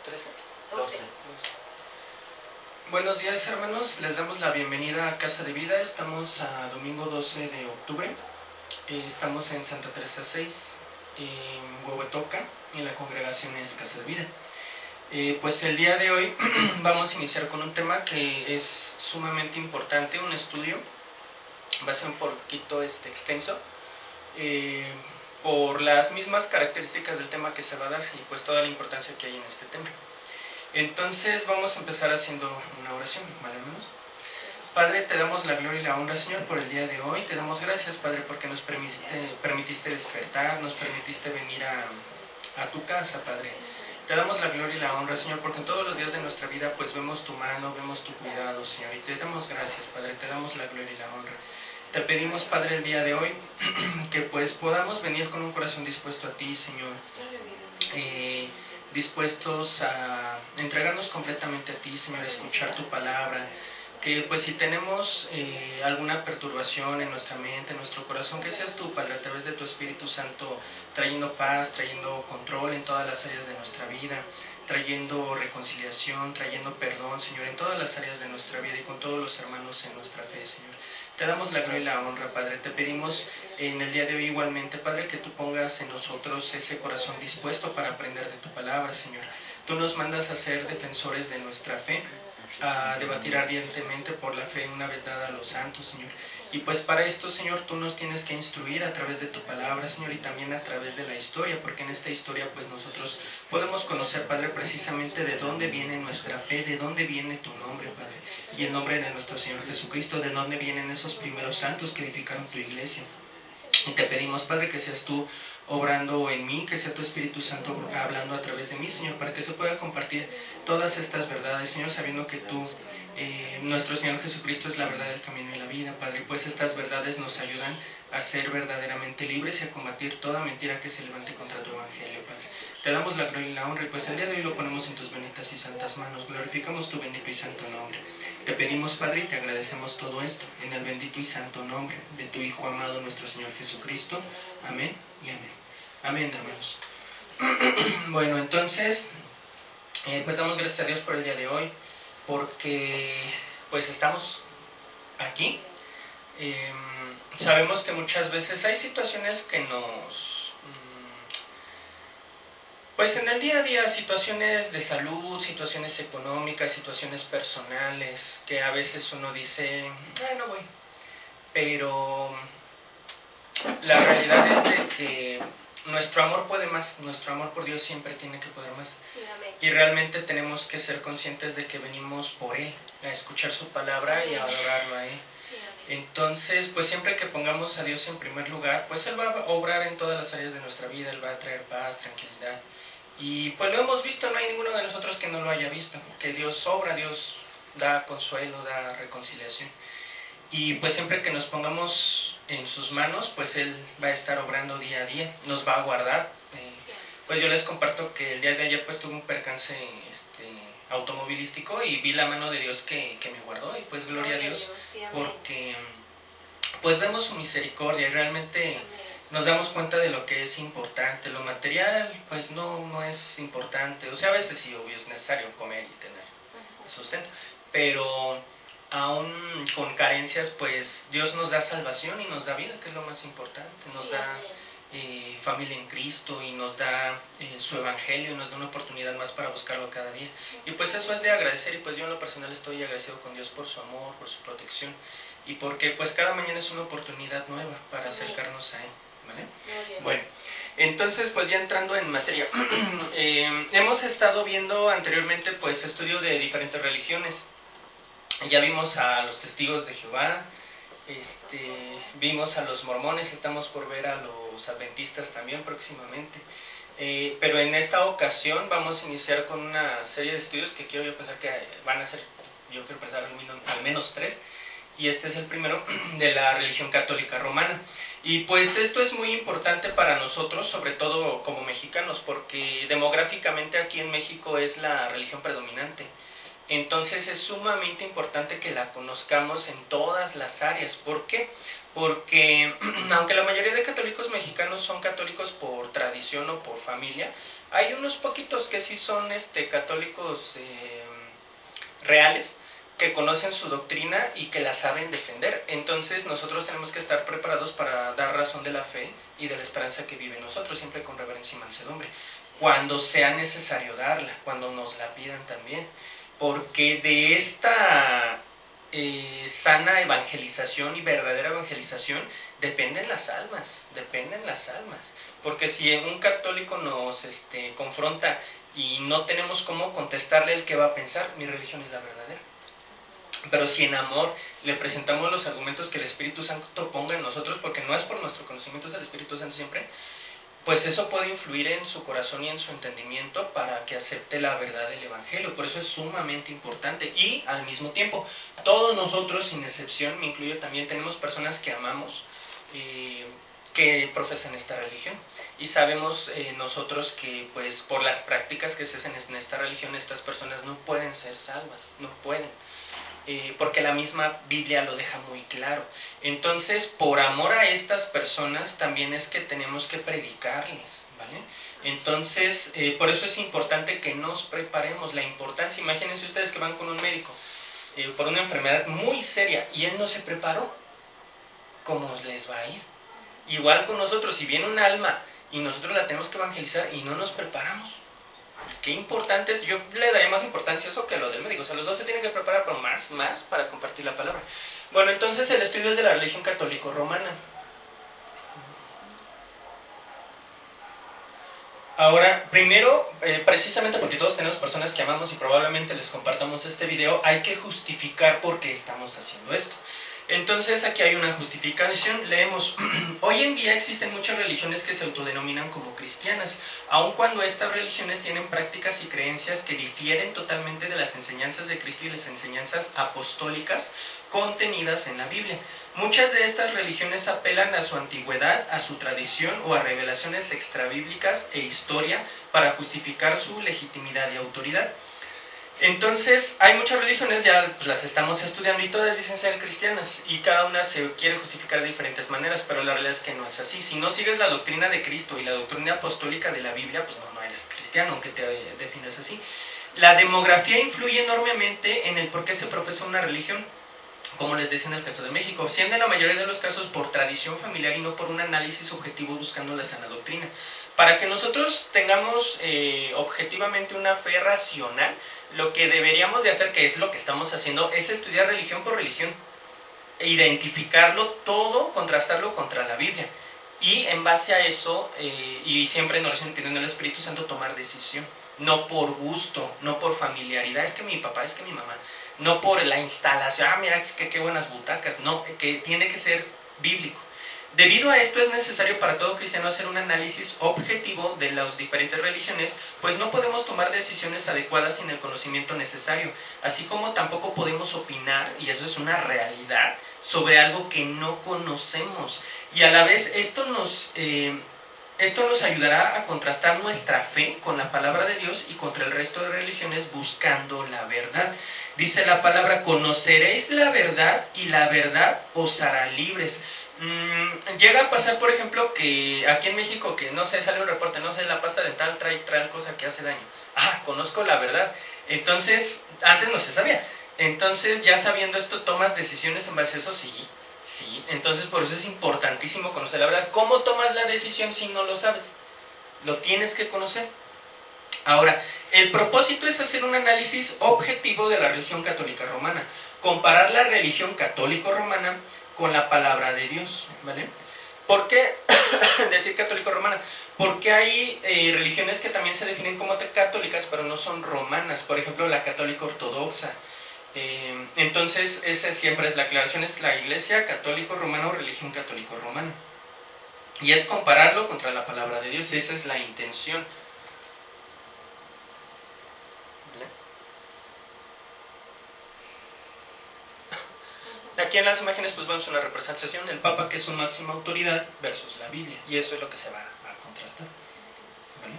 13. 12. Buenos días, hermanos, les damos la bienvenida a Casa de Vida. Estamos a domingo 12 de octubre. Estamos en Santa Teresa 6, en Huehuetoca, y la congregación es Casa de Vida. Pues el día de hoy vamos a iniciar con un tema que es sumamente importante, un estudio. Va a ser un poquito extenso, por las mismas características del tema que se va a dar y pues toda la importancia que hay en este tema. Entonces vamos a empezar haciendo una oración, ¿vale, hermanos? Padre, te damos la gloria y la honra, Señor, por el día de hoy. Te damos gracias, Padre, porque nos permitiste despertar, nos permitiste venir a tu casa, Padre. Te damos la gloria y la honra, Señor, porque en todos los días de nuestra vida pues vemos tu mano, vemos tu cuidado, Señor, y te damos gracias, Padre, te damos la gloria y la honra. Te pedimos, Padre, el día de hoy que pues podamos venir con un corazón dispuesto a ti, Señor, dispuestos a entregarnos completamente a ti, Señor, a escuchar tu palabra, que pues si tenemos alguna perturbación en nuestra mente, en nuestro corazón, que seas tú, Padre, a través de tu Espíritu Santo, trayendo paz, trayendo control en todas las áreas de nuestra vida, trayendo reconciliación, trayendo perdón, Señor, en todas las áreas de nuestra vida y con todos los hermanos en nuestra fe, Señor. Te damos la gloria y la honra, Padre. Te pedimos en el día de hoy igualmente, Padre, que tú pongas en nosotros ese corazón dispuesto para aprender de tu palabra, Señor. Tú nos mandas a ser defensores de nuestra fe, a debatir ardientemente por la fe una vez dada a los santos, Señor. Y pues para esto, Señor, tú nos tienes que instruir a través de tu palabra, Señor, y también a través de la historia, porque en esta historia pues nosotros podemos conocer, Padre, precisamente de dónde viene nuestra fe, de dónde viene tu nombre, Padre, y el nombre de nuestro Señor Jesucristo, de dónde vienen esos primeros santos que edificaron tu iglesia. Y te pedimos, Padre, que seas tú obrando en mí, que sea tu Espíritu Santo hablando a través de mí, Señor, para que se pueda compartir todas estas verdades, Señor, sabiendo que tú, nuestro Señor Jesucristo, es la verdad, el camino y la vida, Padre. Pues estas verdades nos ayudan a ser verdaderamente libres y a combatir toda mentira que se levante contra tu Evangelio, Padre. Te damos la gloria y la honra, y pues el día de hoy lo ponemos en tus benditas y santas manos. Glorificamos tu bendito y santo nombre. Te pedimos, Padre, y te agradecemos todo esto, en el bendito y santo nombre de tu Hijo amado, nuestro Señor Jesucristo. Amén y amén. Amén, hermanos. Bueno, entonces, pues damos gracias a Dios por el día de hoy, porque pues estamos aquí. Sabemos que muchas veces hay situaciones que pues en el día a día, situaciones de salud, situaciones económicas, situaciones personales, que a veces uno dice, no voy. Pero la realidad es de que nuestro amor puede más, nuestro amor por Dios siempre tiene que poder más. Sí, amén. Y realmente tenemos que ser conscientes de que venimos por Él, a escuchar su palabra y a adorarlo a Él. Entonces, pues siempre que pongamos a Dios en primer lugar, pues Él va a obrar en todas las áreas de nuestra vida, Él va a traer paz, tranquilidad. Y pues lo hemos visto, no hay ninguno de nosotros que no lo haya visto, que Dios obra, Dios da consuelo, da reconciliación. Y pues siempre que nos pongamos en sus manos, pues Él va a estar obrando día a día, nos va a guardar. Pues yo les comparto que el día de ayer pues tuve un percance automovilístico y vi la mano de Dios que me guardó, y pues gloria a Dios, porque pues vemos su misericordia y realmente nos damos cuenta de lo que es importante. Lo material pues no es importante, o sea, a veces sí, obvio, es necesario comer y tener sustento, pero aún con carencias pues Dios nos da salvación y nos da vida, que es lo más importante, nos da familia en Cristo y nos da su Evangelio y nos da una oportunidad más para buscarlo cada día. Y pues eso es de agradecer, y pues yo en lo personal estoy agradecido con Dios por su amor, por su protección, y porque pues cada mañana es una oportunidad nueva para acercarnos a Él, ¿vale? Bueno, entonces pues ya entrando en materia, hemos estado viendo anteriormente pues estudio de diferentes religiones. Ya vimos a los testigos de Jehová, vimos a los mormones, estamos por ver a los adventistas también próximamente. Pero en esta ocasión vamos a iniciar con una serie de estudios que quiero yo pensar que van a ser, yo quiero pensar al menos 3. Y este es el primero, de la religión católica romana. Y pues esto es muy importante para nosotros, sobre todo como mexicanos, porque demográficamente aquí en México es la religión predominante. Entonces es sumamente importante que la conozcamos en todas las áreas. ¿Por qué? Porque aunque la mayoría de católicos mexicanos son católicos por tradición o por familia, hay unos poquitos que sí son católicos reales, que conocen su doctrina y que la saben defender. Entonces nosotros tenemos que estar preparados para dar razón de la fe y de la esperanza que vive en nosotros, siempre con reverencia y mansedumbre, cuando sea necesario darla, cuando nos la pidan también, porque de esta sana evangelización y verdadera evangelización dependen las almas, porque si un católico nos confronta y no tenemos cómo contestarle, el que va a pensar, mi religión es la verdadera. Pero si en amor le presentamos los argumentos que el Espíritu Santo ponga en nosotros, porque no es por nuestro conocimiento, es el Espíritu Santo siempre, pues eso puede influir en su corazón y en su entendimiento para que acepte la verdad del Evangelio. Por eso es sumamente importante. Y al mismo tiempo, todos nosotros, sin excepción, me incluyo también, tenemos personas que amamos, que profesan esta religión, y sabemos nosotros que pues por las prácticas que se hacen en esta religión, estas personas no pueden ser salvas, no pueden, porque la misma Biblia lo deja muy claro. Entonces, por amor a estas personas también es que tenemos que predicarles, ¿vale? Entonces, por eso es importante que nos preparemos. La importancia, imagínense ustedes que van con un médico por una enfermedad muy seria y él no se preparó, ¿cómo les va a ir? Igual con nosotros, si viene un alma y nosotros la tenemos que evangelizar y no nos preparamos, qué importante es. Yo le daría más importancia a eso que a lo del médico. O sea, los dos se tienen que preparar, pero más para compartir la palabra. Bueno, entonces el estudio es de la religión católico-romana. Ahora, primero, precisamente porque todos tenemos personas que amamos y probablemente les compartamos este video, hay que justificar por qué estamos haciendo esto. Entonces aquí hay una justificación, leemos: hoy en día existen muchas religiones que se autodenominan como cristianas, aun cuando estas religiones tienen prácticas y creencias que difieren totalmente de las enseñanzas de Cristo y las enseñanzas apostólicas contenidas en la Biblia. Muchas de estas religiones apelan a su antigüedad, a su tradición o a revelaciones extrabíblicas e historia para justificar su legitimidad y autoridad. Entonces, hay muchas religiones, ya pues, las estamos estudiando y todas dicen ser cristianas y cada una se quiere justificar de diferentes maneras, pero la realidad es que no es así. Si no sigues la doctrina de Cristo y la doctrina apostólica de la Biblia, pues no eres cristiano, aunque te definas así. La demografía influye enormemente en el por qué se profesa una religión, como les decía en el caso de México, siendo en la mayoría de los casos por tradición familiar y no por un análisis objetivo buscando la sana doctrina. Para que nosotros tengamos objetivamente una fe racional, lo que deberíamos de hacer, que es lo que estamos haciendo, es estudiar religión por religión, identificarlo todo, contrastarlo contra la Biblia, y en base a eso, y siempre en oración pidiendo al Espíritu Santo, tomar decisión. No por gusto, no por familiaridad, es que mi papá, es que mi mamá, no por la instalación, mira, es que qué buenas butacas, no, que tiene que ser bíblico. Debido a esto es necesario para todo cristiano hacer un análisis objetivo de las diferentes religiones, pues no podemos tomar decisiones adecuadas sin el conocimiento necesario, así como tampoco podemos opinar, y eso es una realidad, sobre algo que no conocemos. Y a la vez esto nos ayudará a contrastar nuestra fe con la palabra de Dios y contra el resto de religiones buscando la verdad. Dice la palabra: conoceréis la verdad y la verdad os hará libres. Llega a pasar, por ejemplo, que aquí en México, que no sé, sale un reporte, no sé, la pasta dental trae cosa que hace daño. Conozco la verdad. Entonces, antes no se sabía. Entonces, ya sabiendo esto, tomas decisiones en base a eso, sí. Entonces por eso es importantísimo conocer la verdad. ¿Cómo tomas la decisión si no lo sabes? Lo tienes que conocer. Ahora, el propósito es hacer un análisis objetivo de la religión católica romana, comparar la religión católico-romana con la palabra de Dios, ¿vale? ¿Por qué decir católico-romana? Porque hay religiones que también se definen como católicas, pero no son romanas. Por ejemplo, la católica ortodoxa. Entonces, esa siempre es la aclaración: es la Iglesia católico-romana o religión católico-romana. Y es compararlo contra la palabra de Dios, esa es la intención. Aquí en las imágenes pues vemos una representación del Papa, que es su máxima autoridad, versus la Biblia, y eso es lo que se va a contrastar, ¿vale?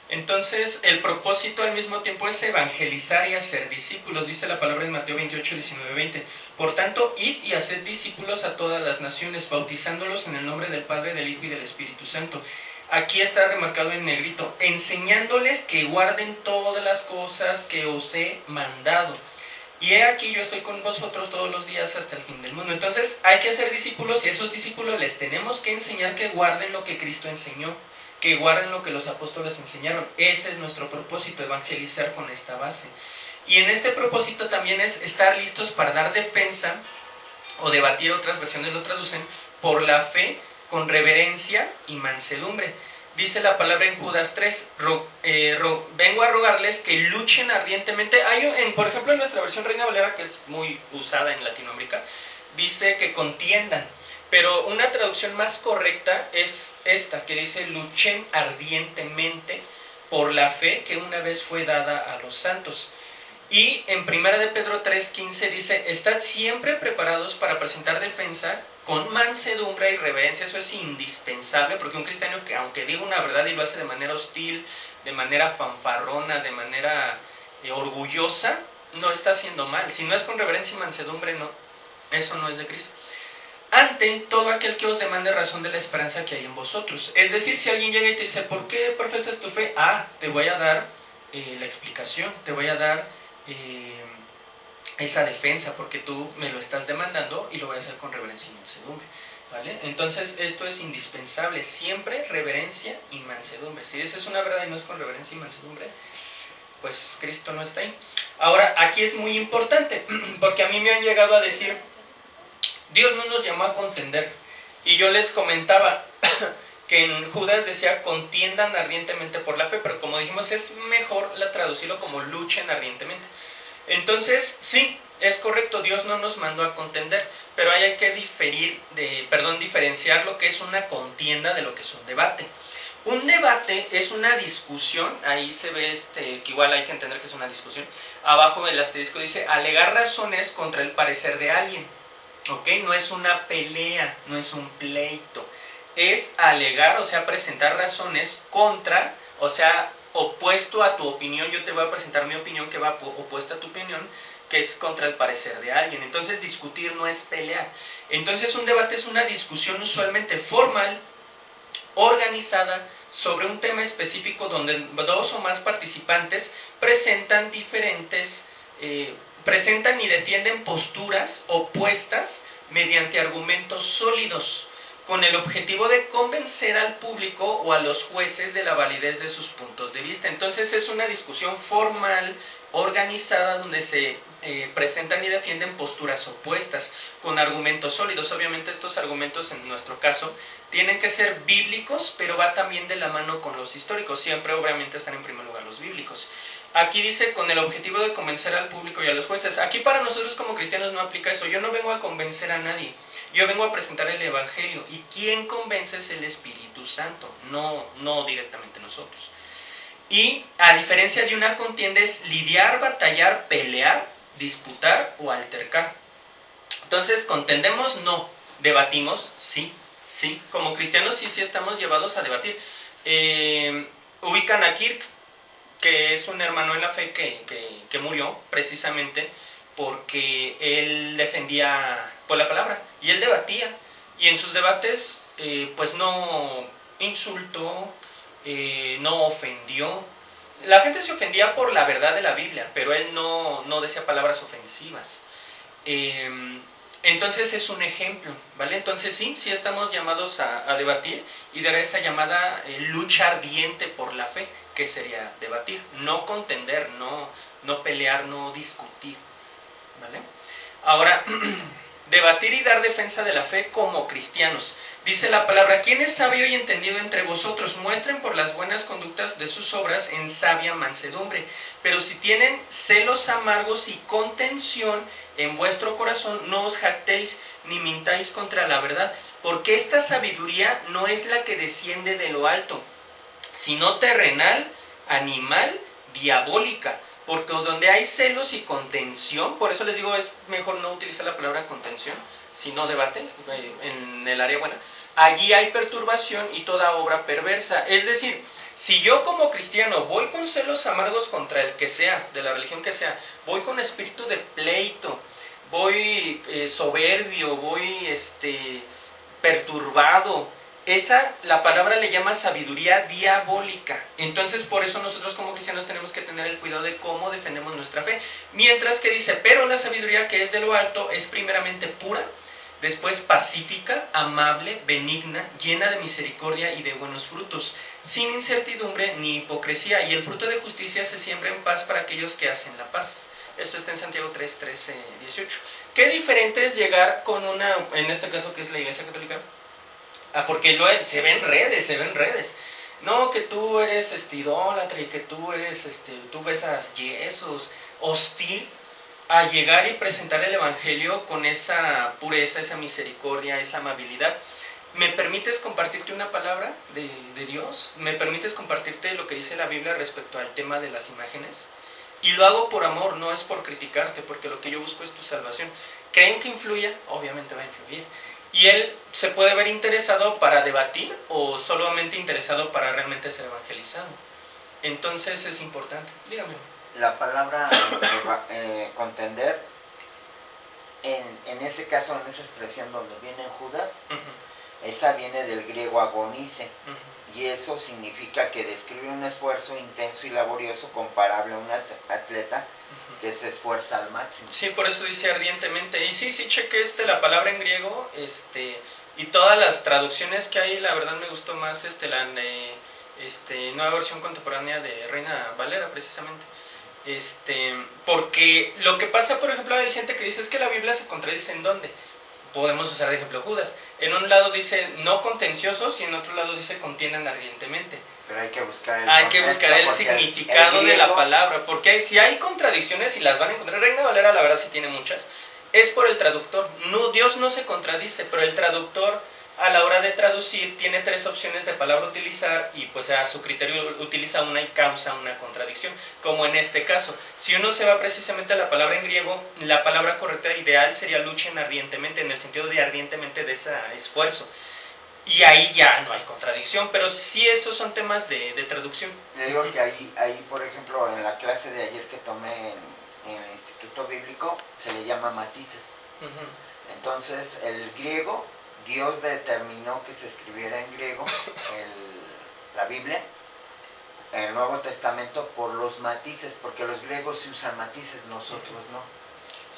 Entonces, el propósito al mismo tiempo es evangelizar y hacer discípulos, dice la palabra en Mateo 28, 19, 20. Por tanto, id y haced discípulos a todas las naciones, bautizándolos en el nombre del Padre, del Hijo y del Espíritu Santo. Aquí está remarcado en negrito, enseñándoles que guarden todas las cosas que os he mandado. Y he aquí, yo estoy con vosotros todos los días hasta el fin del mundo. Entonces, hay que hacer discípulos y a esos discípulos les tenemos que enseñar que guarden lo que Cristo enseñó, que guarden lo que los apóstoles enseñaron. Ese es nuestro propósito, evangelizar con esta base. Y en este propósito también es estar listos para dar defensa, o debatir, otras versiones lo traducen, por la fe, con reverencia y mansedumbre. Dice la palabra en Judas 3, vengo a rogarles que luchen ardientemente. Por ejemplo, en nuestra versión Reina Valera, que es muy usada en Latinoamérica, dice que contiendan. Pero una traducción más correcta es esta, que dice luchen ardientemente por la fe que una vez fue dada a los santos. Y en 1 de Pedro 3:15 dice, estad siempre preparados para presentar defensa con mansedumbre y reverencia. Eso es indispensable, porque un cristiano que aunque diga una verdad y lo hace de manera hostil, de manera fanfarrona, de manera orgullosa, no está haciendo mal. Si no es con reverencia y mansedumbre, no, eso no es de Cristo. Ante todo aquel que os demande razón de la esperanza que hay en vosotros. Es decir, si alguien llega y te dice, ¿por qué profesas tu fe? Te voy a dar la explicación, te voy a dar esa defensa, porque tú me lo estás demandando y lo voy a hacer con reverencia y mansedumbre, ¿vale? Entonces esto es indispensable, siempre reverencia y mansedumbre. Si dices una verdad y no es con reverencia y mansedumbre, pues Cristo no está ahí. Ahora, aquí es muy importante, porque a mí me han llegado a decir, Dios no nos llamó a contender, y yo les comentaba que en Judas decía contiendan ardientemente por la fe, pero como dijimos es mejor traducirlo como luchen ardientemente. Entonces, sí, es correcto, Dios no nos mandó a contender, pero ahí hay que diferenciar lo que es una contienda de lo que es un debate. Un debate es una discusión, ahí se ve que igual hay que entender que es una discusión. Abajo del asterisco dice alegar razones contra el parecer de alguien. ¿Ok? No es una pelea, no es un pleito. Es alegar, o sea, presentar razones contra, o sea, opuesto a tu opinión. Yo te voy a presentar mi opinión que va opuesta a tu opinión, que es contra el parecer de alguien. Entonces, discutir no es pelear. Entonces, un debate es una discusión usualmente formal, organizada, sobre un tema específico donde dos o más participantes presentan y defienden posturas opuestas mediante argumentos sólidos, con el objetivo de convencer al público o a los jueces de la validez de sus puntos de vista. Entonces es una discusión formal, organizada, donde se presentan y defienden posturas opuestas, con argumentos sólidos. Obviamente estos argumentos, en nuestro caso, tienen que ser bíblicos, pero va también de la mano con los históricos. Siempre, obviamente, están en primer lugar los bíblicos. Aquí dice, con el objetivo de convencer al público y a los jueces. Aquí para nosotros como cristianos no aplica eso. Yo no vengo a convencer a nadie. Yo vengo a presentar el Evangelio. Y quien convence es el Espíritu Santo, no directamente nosotros. Y a diferencia de una contienda es lidiar, batallar, pelear, disputar o altercar. Entonces, ¿contendemos? No. ¿Debatimos? Sí. Como cristianos sí estamos llevados a debatir. Ubican a Kirk, que es un hermano en la fe que murió precisamente porque él defendía por la palabra y él debatía, y en sus debates pues no insultó, no ofendió. La gente se ofendía por la verdad de la Biblia, pero él no decía palabras ofensivas. Entonces es un ejemplo, ¿vale? Entonces sí estamos llamados a debatir y dar esa llamada lucha ardiente por la fe, que sería debatir, no contender, no pelear, no discutir, ¿vale? Ahora, debatir y dar defensa de la fe como cristianos. Dice la palabra, ¿quién es sabio y entendido entre vosotros? Muestren por las buenas conductas de sus obras en sabia mansedumbre. Pero si tienen celos amargos y contención en vuestro corazón, no os jactéis ni mintáis contra la verdad, porque esta sabiduría no es la que desciende de lo alto, sino terrenal, animal, diabólica. Porque donde hay celos y contención, por eso les digo, es mejor no utilizar la palabra contención, sino debate, en el área buena, allí hay perturbación y toda obra perversa. Es decir, Si yo como cristiano voy con celos amargos contra el que sea, de la religión que sea, voy con espíritu de pleito, voy soberbio, voy perturbado, la palabra le llama sabiduría diabólica. Entonces por eso nosotros como cristianos tenemos que tener el cuidado de cómo defendemos nuestra fe. Mientras que dice, pero la sabiduría que es de lo alto es primeramente pura, después pacífica, amable, benigna, llena de misericordia y de buenos frutos, sin incertidumbre ni hipocresía, y el fruto de justicia se siembra en paz para aquellos que hacen la paz. Esto está en Santiago 3, 13, 18. Qué diferente es llegar con una, en este caso que es la Iglesia Católica, porque se ven redes. No, que tú eres idólatra y que tú eres, tú besas yesos, hostil a llegar y presentar el Evangelio con esa pureza, esa misericordia, esa amabilidad. ¿Me permites compartirte una palabra de Dios? ¿Me permites compartirte lo que dice la Biblia respecto al tema de las imágenes? Y lo hago por amor, no es por criticarte, porque lo que yo busco es tu salvación. ¿Creen que influya? Obviamente va a influir. Y él se puede ver interesado para debatir o solamente interesado para realmente ser evangelizado. Entonces es importante. Dígame. La palabra contender, en ese caso, en esa expresión donde viene Judas, esa viene del griego agonice, y eso significa que describe un esfuerzo intenso y laborioso comparable a un atleta que se esfuerza al máximo. Sí, por eso dice ardientemente. Y sí, cheque la palabra en griego, y todas las traducciones que hay, la verdad me gustó más la nueva versión contemporánea de Reina Valera, precisamente. Porque lo que pasa, por ejemplo, hay gente que dice es que la Biblia se contradice. ¿En dónde? Podemos usar de ejemplo Judas. En un lado dice no contenciosos y en otro lado dice contiendan ardientemente. Pero hay que buscar el significado de la palabra, porque si hay contradicciones y las van a encontrar, Reina Valera la verdad sí tiene muchas, es por el traductor. No, Dios no se contradice, pero el traductor a la hora de traducir tiene 3 opciones de palabra a utilizar y pues a su criterio utiliza una y causa una contradicción, como en este caso. Si uno se va precisamente a la palabra en griego, la palabra correcta ideal sería luchen ardientemente, en el sentido de ardientemente de ese esfuerzo. Y ahí ya no hay contradicción, pero sí esos son temas de traducción. Le digo que ahí, por ejemplo, en la clase de ayer que tomé en el Instituto Bíblico, se le llama matices. Entonces, el griego, Dios determinó que se escribiera en griego la Biblia, en el Nuevo Testamento, por los matices, porque los griegos sí usan matices, nosotros no.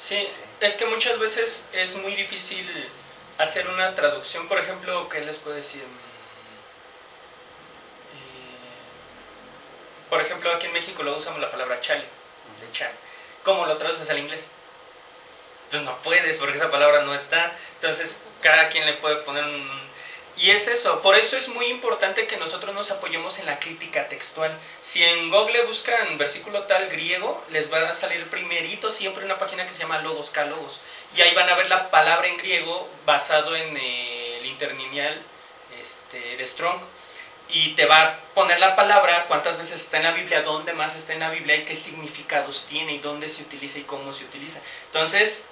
Sí, es que muchas veces es muy difícil hacer una traducción. Por ejemplo, ¿qué les puedo decir? Por ejemplo, aquí en México lo usamos la palabra chale, de chale. ¿Cómo lo traduces al inglés? Pues no puedes, porque esa palabra no está. Entonces, cada quien le puede poner Y es eso, por eso es muy importante que nosotros nos apoyemos en la crítica textual. Si en Google buscan versículo tal griego, les va a salir primerito siempre una página que se llama Logos K Logos. Y ahí van a ver la palabra en griego basado en el interlineal de Strong. Y te va a poner la palabra, cuántas veces está en la Biblia, dónde más está en la Biblia y qué significados tiene y dónde se utiliza y cómo se utiliza. Entonces,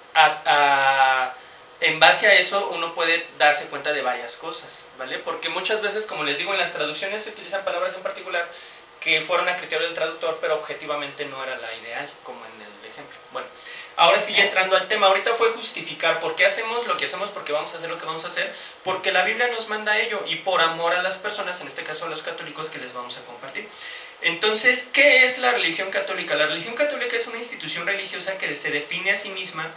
en base a eso uno puede darse cuenta de varias cosas, ¿vale? Porque muchas veces, como les digo, en las traducciones se utilizan palabras en particular que fueron a criterio del traductor, pero objetivamente no era la ideal, como en el ejemplo. Bueno, ahora sigue entrando al tema. Ahorita fue justificar por qué hacemos lo que hacemos, porque vamos a hacer lo que vamos a hacer, porque la Biblia nos manda ello y por amor a las personas, en este caso a los católicos, que les vamos a compartir. Entonces, ¿qué es la religión católica? La religión católica es una institución religiosa que se define a sí misma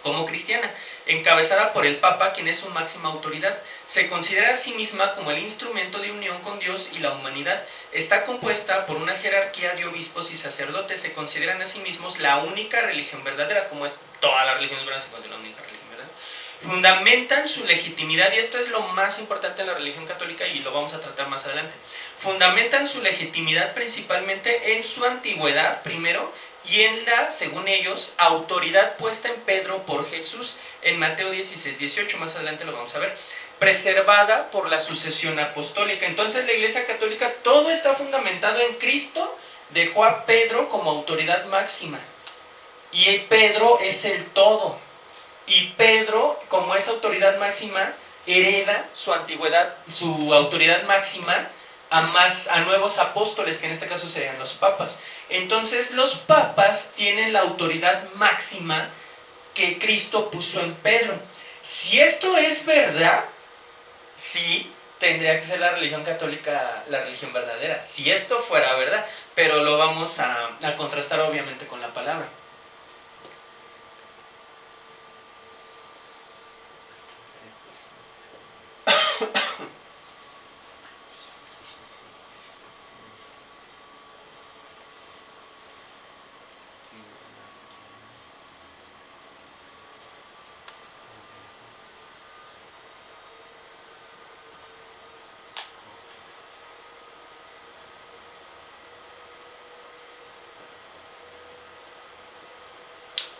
como cristiana, encabezada por el Papa, quien es su máxima autoridad. Se considera a sí misma como el instrumento de unión con Dios y la humanidad. Está compuesta por una jerarquía de obispos y sacerdotes. Se consideran a sí mismos la única religión verdadera, como es toda la religión verdadera, se considera la única religión verdadera. Fundamentan su legitimidad, y esto es lo más importante en la religión católica y lo vamos a tratar más adelante. Fundamentan su legitimidad principalmente en su antigüedad, primero, y en la, según ellos, autoridad puesta en Pedro por Jesús, en Mateo 16, 18, más adelante lo vamos a ver, preservada por la sucesión apostólica. Entonces la Iglesia Católica, todo está fundamentado en Cristo, dejó a Pedro como autoridad máxima, y Pedro es el todo, y Pedro, como es autoridad máxima, hereda su antigüedad, su autoridad máxima a nuevos apóstoles, que en este caso serían los papas. Entonces los papas tienen la autoridad máxima que Cristo puso en Pedro. Si esto es verdad, sí, tendría que ser la religión católica la religión verdadera, si esto fuera verdad, pero lo vamos a contrastar obviamente con la palabra.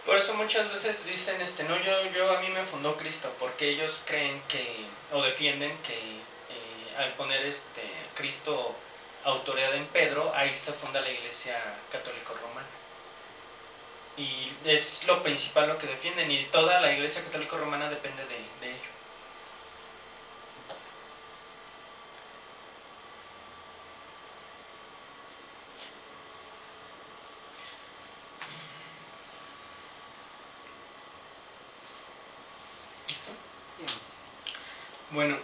Por eso muchas veces dicen, no, yo a mí me fundó Cristo, porque ellos creen que, o defienden que al poner Cristo autoridad en Pedro, ahí se funda la Iglesia Católica Romana. Y es lo principal lo que defienden, y toda la Iglesia Católica Romana depende de ello. Bueno,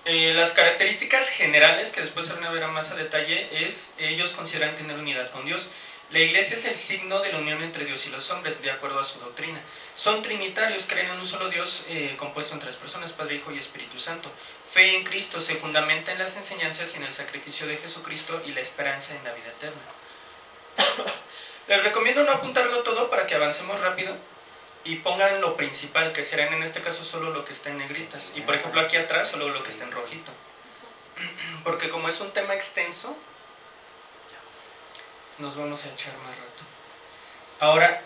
las características generales que después se van a ver más a detalle es, ellos consideran tener unidad con Dios. La Iglesia es el signo de la unión entre Dios y los hombres, de acuerdo a su doctrina. Son trinitarios, creen en un solo Dios compuesto en 3 personas, Padre, Hijo y Espíritu Santo. Fe en Cristo se fundamenta en las enseñanzas y en el sacrificio de Jesucristo y la esperanza en la vida eterna. Les recomiendo no apuntarlo todo para que avancemos rápido. Y pongan lo principal, que serán en este caso solo lo que está en negritas. Y por ejemplo aquí atrás solo lo que está en rojito. Porque como es un tema extenso, nos vamos a echar más rato. Ahora,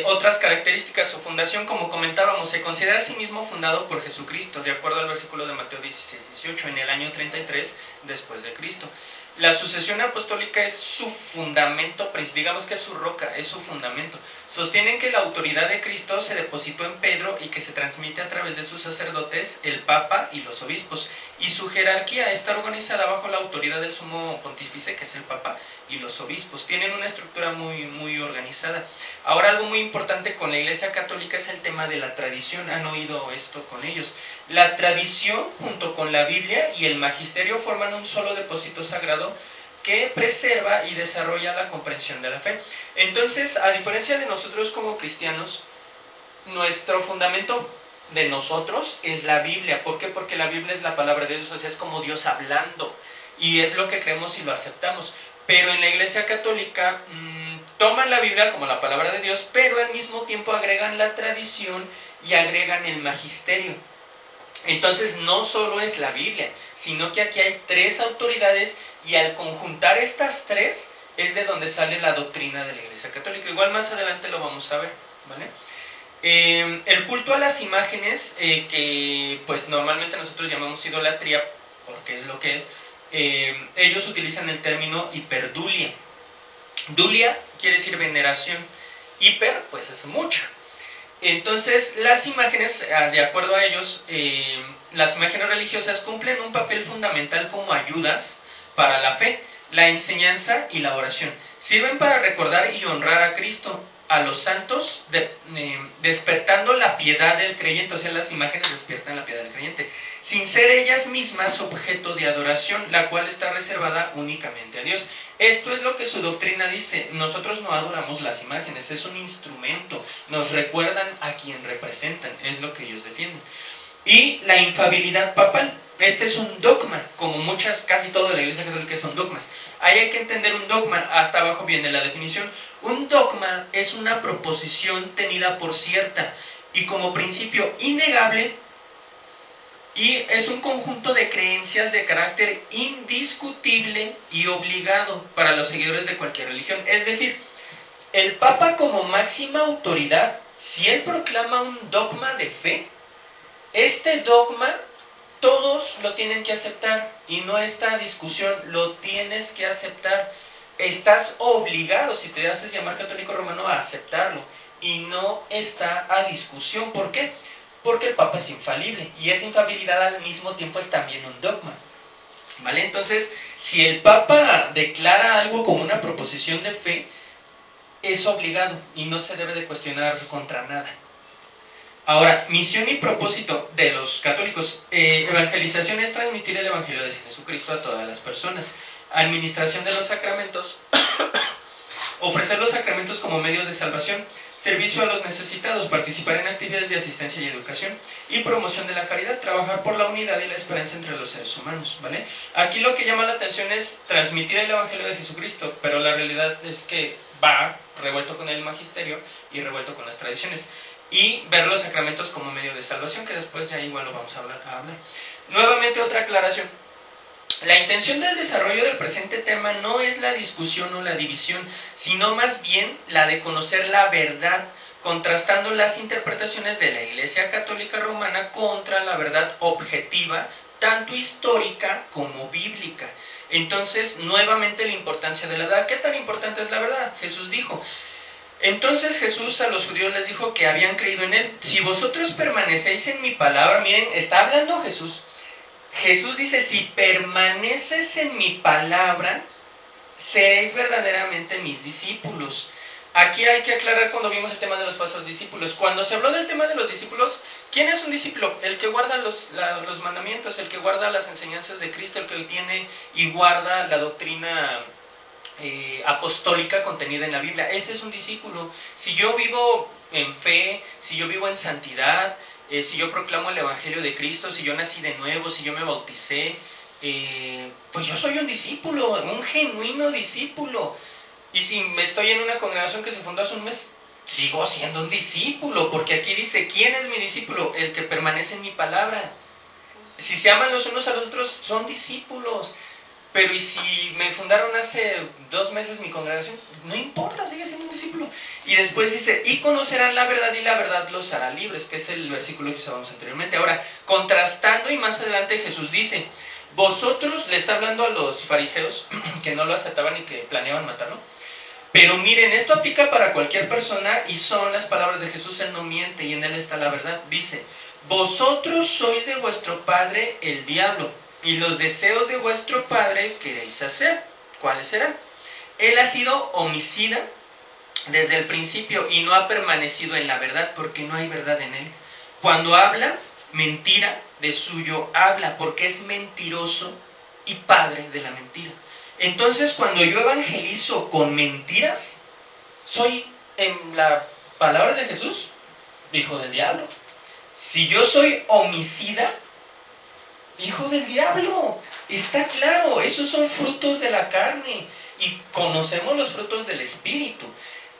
otras características. Su fundación, como comentábamos, se considera a sí mismo fundado por Jesucristo, de acuerdo al versículo de Mateo 16-18, en el año 33 después de Cristo. La sucesión apostólica es su fundamento, digamos que es su roca, es su fundamento. Sostienen que la autoridad de Cristo se depositó en Pedro y que se transmite a través de sus sacerdotes, el Papa y los obispos. Y su jerarquía está organizada bajo la autoridad del sumo pontífice, que es el Papa, y los obispos. Tienen una estructura muy organizada. Ahora, algo muy importante con la Iglesia Católica es el tema de la tradición. ¿Han oído esto con ellos? La tradición, junto con la Biblia y el magisterio, forman un solo depósito sagrado que preserva y desarrolla la comprensión de la fe. Entonces, a diferencia de nosotros como cristianos, nuestro fundamento de nosotros es la Biblia. ¿Por qué? Porque la Biblia es la palabra de Dios, o sea, es como Dios hablando, y es lo que creemos y lo aceptamos. Pero en la Iglesia Católica toman la Biblia como la palabra de Dios, pero al mismo tiempo agregan la tradición y agregan el magisterio. Entonces no solo es la Biblia, sino que aquí hay 3 autoridades, y al conjuntar estas 3 es de donde sale la doctrina de la Iglesia Católica. Igual más adelante lo vamos a ver, ¿vale? El culto a las imágenes, que pues normalmente nosotros llamamos idolatría, porque es lo que es, ellos utilizan el término hiperdulia. Dulia quiere decir veneración, hiper pues es mucha. Entonces las imágenes, de acuerdo a ellos, las imágenes religiosas cumplen un papel fundamental como ayudas para la fe, la enseñanza y la oración. Sirven para recordar y honrar a Cristo, a los santos, despertando la piedad del creyente. O sea, las imágenes despiertan la piedad del creyente, sin ser ellas mismas objeto de adoración, la cual está reservada únicamente a Dios. Esto es lo que su doctrina dice. Nosotros no adoramos las imágenes, es un instrumento, nos recuerdan a quien representan, es lo que ellos defienden. Y la infalibilidad papal, este es un dogma, como casi todo de la Iglesia Católica son dogmas. Ahí hay que entender un dogma, hasta abajo viene la definición. Un dogma es una proposición tenida por cierta y como principio innegable, y es un conjunto de creencias de carácter indiscutible y obligado para los seguidores de cualquier religión. Es decir, el Papa como máxima autoridad, si él proclama un dogma de fe, este dogma todos lo tienen que aceptar, y no está a discusión, lo tienes que aceptar. Estás obligado, si te haces llamar católico romano, a aceptarlo, y no está a discusión. ¿Por qué? Porque el Papa es infalible, y esa infalibilidad al mismo tiempo es también un dogma. ¿Vale? Entonces, si el Papa declara algo como una proposición de fe, es obligado y no se debe de cuestionar contra nada. Ahora, misión y propósito de los católicos. Evangelización es transmitir el Evangelio de Jesucristo a todas las personas. Administración de los sacramentos, ofrecer los sacramentos como medios de salvación, servicio a los necesitados, participar en actividades de asistencia y educación, y promoción de la caridad, trabajar por la unidad y la esperanza entre los seres humanos, ¿vale? Aquí lo que llama la atención es transmitir el Evangelio de Jesucristo, pero la realidad es que va revuelto con el magisterio y revuelto con las tradiciones, y ver los sacramentos como medio de salvación, que después ya igual lo vamos a hablar. Nuevamente otra aclaración. La intención del desarrollo del presente tema no es la discusión o la división, sino más bien la de conocer la verdad, contrastando las interpretaciones de la Iglesia Católica Romana contra la verdad objetiva, tanto histórica como bíblica. Entonces, nuevamente la importancia de la verdad. ¿Qué tan importante es la verdad? Jesús dijo. Entonces Jesús a los judíos les dijo que habían creído en Él. Si vosotros permanecéis en mi palabra, miren, está hablando Jesús. Jesús dice, si permaneces en mi palabra, seréis verdaderamente mis discípulos. Aquí hay que aclarar cuando vimos el tema de los falsos discípulos. Cuando se habló del tema de los discípulos, ¿quién es un discípulo? El que guarda los mandamientos, el que guarda las enseñanzas de Cristo, el que tiene y guarda la doctrina apostólica contenida en la Biblia. Ese es un discípulo. Si yo vivo en fe, si yo vivo en santidad, si yo proclamo el Evangelio de Cristo, si yo nací de nuevo, si yo me bauticé, pues yo soy un discípulo, un genuino discípulo. Y si estoy en una congregación que se fundó hace un mes, sigo siendo un discípulo, porque aquí dice, ¿quién es mi discípulo? El que permanece en mi palabra. Si se aman los unos a los otros, son discípulos. Pero ¿y si me fundaron hace 2 meses mi congregación? No importa, sigue siendo un discípulo. Y después dice, y conocerán la verdad y la verdad los hará libres, que es el versículo que usábamos anteriormente. Ahora, contrastando y más adelante Jesús dice, vosotros, le está hablando a los fariseos que no lo aceptaban y que planeaban matarlo, pero miren, esto aplica para cualquier persona y son las palabras de Jesús, Él no miente y en Él está la verdad. Dice, vosotros sois de vuestro padre el diablo, y los deseos de vuestro padre queréis hacer. ¿Cuáles serán? Él ha sido homicida desde el principio y no ha permanecido en la verdad porque no hay verdad en él. Cuando habla mentira, de suyo habla porque es mentiroso y padre de la mentira. Entonces, cuando yo evangelizo con mentiras, soy, en la palabra de Jesús, hijo del diablo. Si yo soy homicida, hijo del diablo. Está claro, esos son frutos de la carne y conocemos los frutos del Espíritu.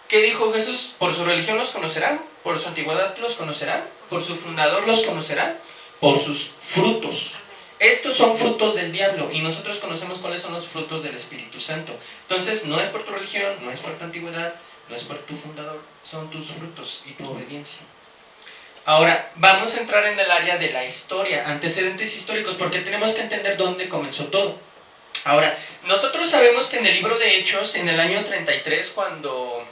¿Qué dijo Jesús? Por su religión los conocerán, por su antigüedad los conocerán, por su fundador los conocerán, por sus frutos. Estos son frutos del diablo y nosotros conocemos cuáles son los frutos del Espíritu Santo. Entonces, no es por tu religión, no es por tu antigüedad, no es por tu fundador, son tus frutos y tu obediencia. Ahora, vamos a entrar en el área de la historia, antecedentes históricos, porque tenemos que entender dónde comenzó todo. Ahora, nosotros sabemos que en el libro de Hechos, en el año 33, cuando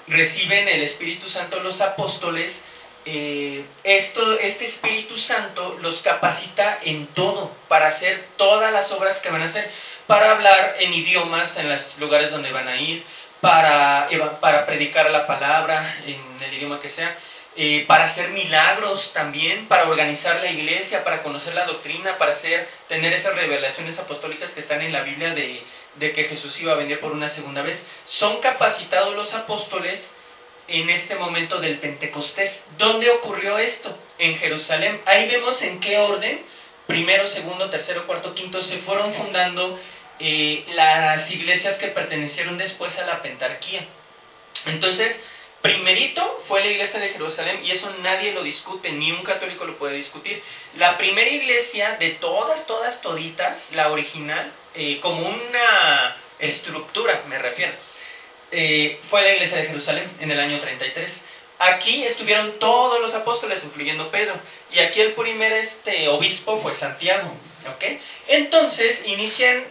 reciben el Espíritu Santo los apóstoles, este Espíritu Santo los capacita en todo, para hacer todas las obras que van a hacer, para hablar en idiomas en los lugares donde van a ir, para predicar la palabra en el idioma que sea, para hacer milagros también, para organizar la iglesia, para conocer la doctrina, para tener esas revelaciones apostólicas que están en la Biblia de que Jesús iba a venir por una segunda vez. Son capacitados los apóstoles en este momento del Pentecostés. ¿Dónde ocurrió esto? En Jerusalén. Ahí vemos en qué orden, primero, segundo, tercero, cuarto, quinto, se fueron fundando las iglesias que pertenecieron después a la Pentarquía. Entonces, primerito fue la iglesia de Jerusalén, y eso nadie lo discute, ni un católico lo puede discutir. La primera iglesia de toditas, la original, como una estructura, me refiero, fue la iglesia de Jerusalén en el año 33. Aquí estuvieron todos los apóstoles, incluyendo Pedro, y aquí el primer obispo fue Santiago. ¿Okay? Entonces inician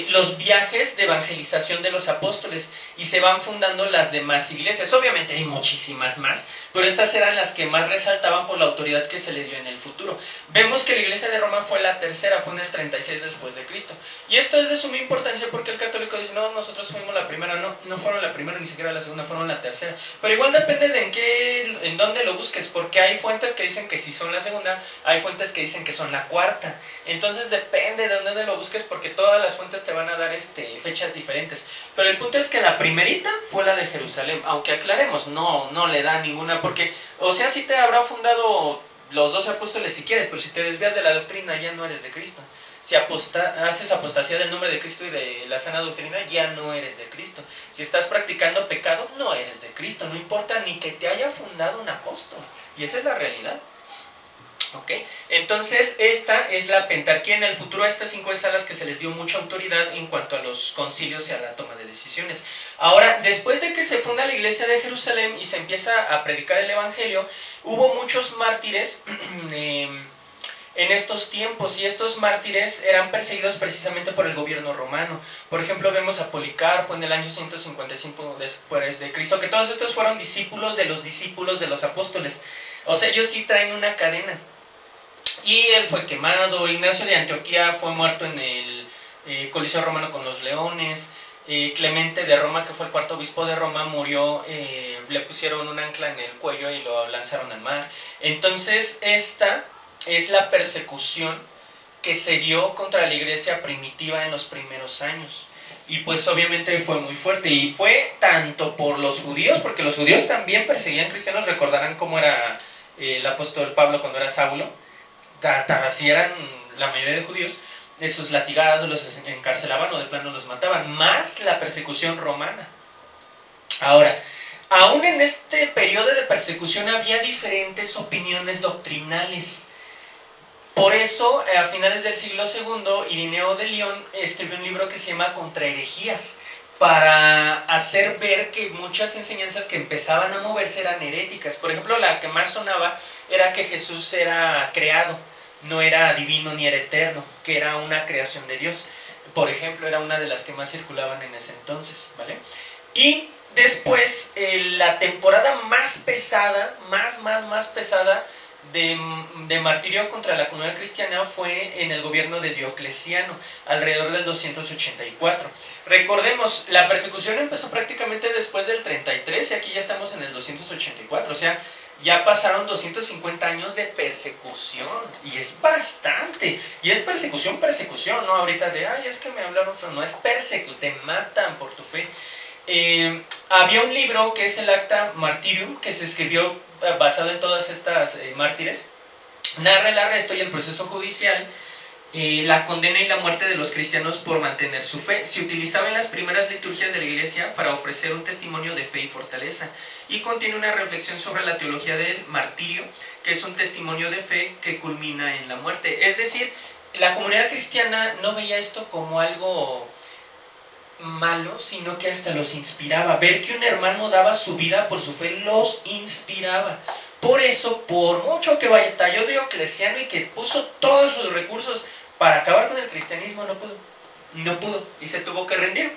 los viajes de evangelización de los apóstoles y se van fundando las demás iglesias. Obviamente hay muchísimas más, pero estas eran las que más resaltaban por la autoridad que se le dio en el futuro. Vemos que la Iglesia de Roma fue la tercera, fue en el 36 después de Cristo. Y esto es de suma importancia porque el católico dice, no, nosotros fuimos la primera. No fueron la primera, ni siquiera la segunda, fueron la tercera. Pero igual depende de en dónde lo busques, porque hay fuentes que dicen que sí son la segunda, hay fuentes que dicen que son la cuarta. Entonces depende de dónde lo busques, porque todas las fuentes te van a dar fechas diferentes. Pero el punto es que la primerita fue la de Jerusalén, aunque aclaremos, no le da ninguna, porque, o sea, sí te habrá fundado los 12 apóstoles si quieres, pero si te desvías de la doctrina ya no eres de Cristo. Si haces apostasía del nombre de Cristo y de la sana doctrina, ya no eres de Cristo. Si estás practicando pecado, no eres de Cristo. No importa ni que te haya fundado un apóstol. Y esa es la realidad. ¿Ok? Entonces, esta es la pentarquía. En el futuro, a estas 5 es a las que se les dio mucha autoridad en cuanto a los concilios y a la toma de decisiones. Ahora, después de que se funda la iglesia de Jerusalén y se empieza a predicar el evangelio, hubo muchos mártires en estos tiempos, y estos mártires eran perseguidos precisamente por el gobierno romano. Por ejemplo, vemos a Policarpo en el año 155 después de Cristo, que todos estos fueron discípulos de los apóstoles. O sea, ellos sí traen una cadena. Y él fue quemado. Ignacio de Antioquía fue muerto en el Coliseo Romano con los leones. Clemente de Roma, que fue el cuarto obispo de Roma, murió, le pusieron un ancla en el cuello y lo lanzaron al mar. Entonces, esta es la persecución que se dio contra la iglesia primitiva en los primeros años. Y pues obviamente fue muy fuerte, y fue tanto por los judíos, porque los judíos también perseguían cristianos. Recordarán cómo era el apóstol Pablo cuando era Saulo. Así eran la mayoría de judíos. Esos latigados los encarcelaban o de plano los mataban, más la persecución romana. Ahora, aún en este periodo de persecución había diferentes opiniones doctrinales. Por eso, a finales del siglo II, Irineo de León escribió un libro que se llama Contra herejías, para hacer ver que muchas enseñanzas que empezaban a moverse eran heréticas. Por ejemplo, la que más sonaba era que Jesús era creado, no era divino ni era eterno, que era una creación de Dios. Por ejemplo, era una de las que más circulaban en ese entonces, ¿vale? Y después, la temporada más pesada, más pesada de martirio contra la comunidad cristiana fue en el gobierno de Diocleciano, alrededor del 284. Recordemos, la persecución empezó prácticamente después del 33 y aquí ya estamos en el 284, o sea, ya pasaron 250 años de persecución, y es bastante, y es persecución, no ahorita de, es que me hablaron, pero no, es persecución, te matan por tu fe. Había un libro que es el Acta Martyrium, que se escribió basado en todas estas mártires. Narra el arresto y el proceso judicial, la condena y la muerte de los cristianos por mantener su fe. Se utilizaba en las primeras liturgias de la iglesia para ofrecer un testimonio de fe y fortaleza, y contiene una reflexión sobre la teología del martirio, que es un testimonio de fe que culmina en la muerte. Es decir, la comunidad cristiana no veía esto como algo malo, sino que hasta los inspiraba. Ver que un hermano daba su vida por su fe los inspiraba. Por eso, por mucho que batalló Diocleciano y que puso todos sus recursos para acabar con el cristianismo, no pudo y se tuvo que rendir.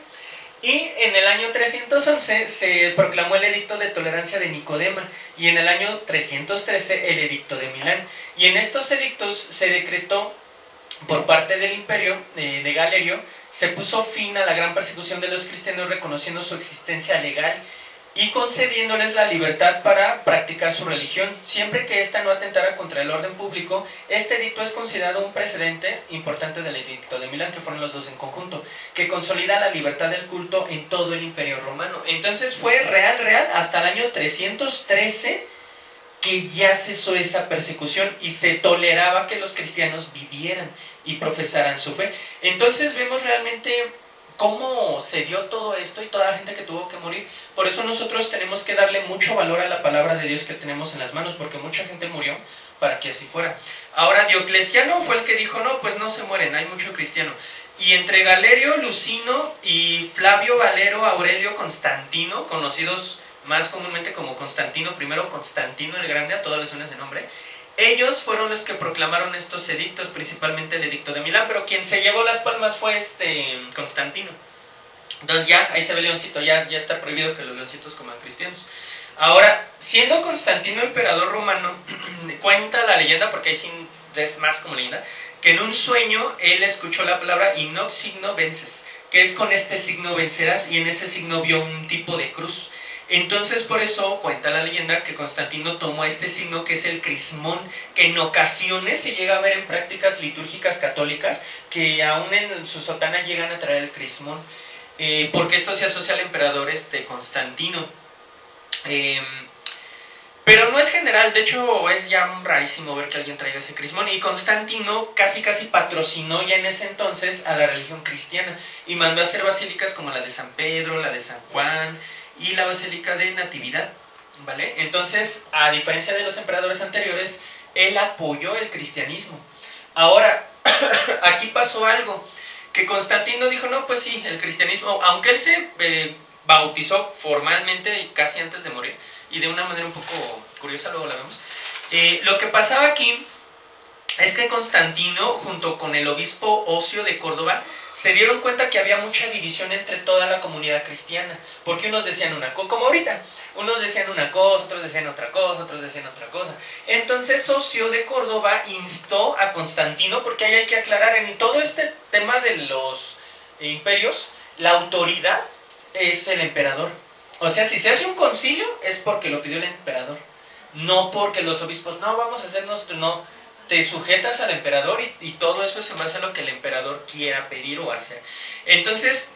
Y en el año 311 se proclamó el edicto de tolerancia de Nicodema, y en el año 313 el edicto de Milán. Y en estos edictos se decretó por parte del imperio de Galerio, se puso fin a la gran persecución de los cristianos, reconociendo su existencia legal y concediéndoles la libertad para practicar su religión, siempre que ésta no atentara contra el orden público. Este edicto es considerado un precedente importante del edicto de Milán, que fueron los dos en conjunto, que consolida la libertad del culto en todo el imperio romano. Entonces fue real, hasta el año 313, que ya cesó esa persecución y se toleraba que los cristianos vivieran y profesaran su fe. Entonces vemos realmente cómo se dio todo esto y toda la gente que tuvo que morir. Por eso nosotros tenemos que darle mucho valor a la palabra de Dios que tenemos en las manos, porque mucha gente murió para que así fuera. Ahora, Diocleciano fue el que dijo, no, pues no se mueren, hay mucho cristiano. Y entre Galerio, Lucino y Flavio, Valero, Aurelio, Constantino, conocidos más comúnmente como Constantino I, Constantino el Grande, a todos les suena ese nombre, ellos fueron los que proclamaron estos edictos, principalmente el edicto de Milán, pero quien se llevó las palmas fue Constantino. Entonces ya, ahí se ve leoncito, ya está prohibido que los leoncitos coman cristianos. Ahora, siendo Constantino emperador romano, cuenta la leyenda, porque ahí sí es más como leyenda, que en un sueño él escuchó la palabra inox signo vences, que es con este signo vencerás, y en ese signo vio un tipo de cruz. Entonces por eso cuenta la leyenda que Constantino tomó este signo, que es el crismón, que en ocasiones se llega a ver en prácticas litúrgicas católicas, que aún en su sotana llegan a traer el crismón, porque esto se asocia al emperador Constantino. Pero no es general, de hecho es ya rarísimo ver que alguien traiga ese crismón, y Constantino casi patrocinó ya en ese entonces a la religión cristiana, y mandó a hacer basílicas como la de San Pedro, la de San Juan, y la Basílica de Natividad, ¿vale? Entonces, a diferencia de los emperadores anteriores, él apoyó el cristianismo. Ahora, aquí pasó algo, que Constantino dijo, no, pues sí, el cristianismo, aunque él se bautizó formalmente casi antes de morir, y de una manera un poco curiosa, luego la vemos, lo que pasaba aquí es que Constantino, junto con el obispo Ocio de Córdoba, se dieron cuenta que había mucha división entre toda la comunidad cristiana, porque unos decían una cosa, como ahorita, unos decían una cosa, otros decían otra cosa, otros decían otra cosa. Entonces Ocio de Córdoba instó a Constantino, porque ahí hay que aclarar, en todo este tema de los imperios, la autoridad es el emperador. O sea, si se hace un concilio, es porque lo pidió el emperador, no porque los obispos, no, vamos a hacer nuestro, no. Te sujetas al emperador y todo eso es en base a lo que el emperador quiera pedir o hacer. Entonces,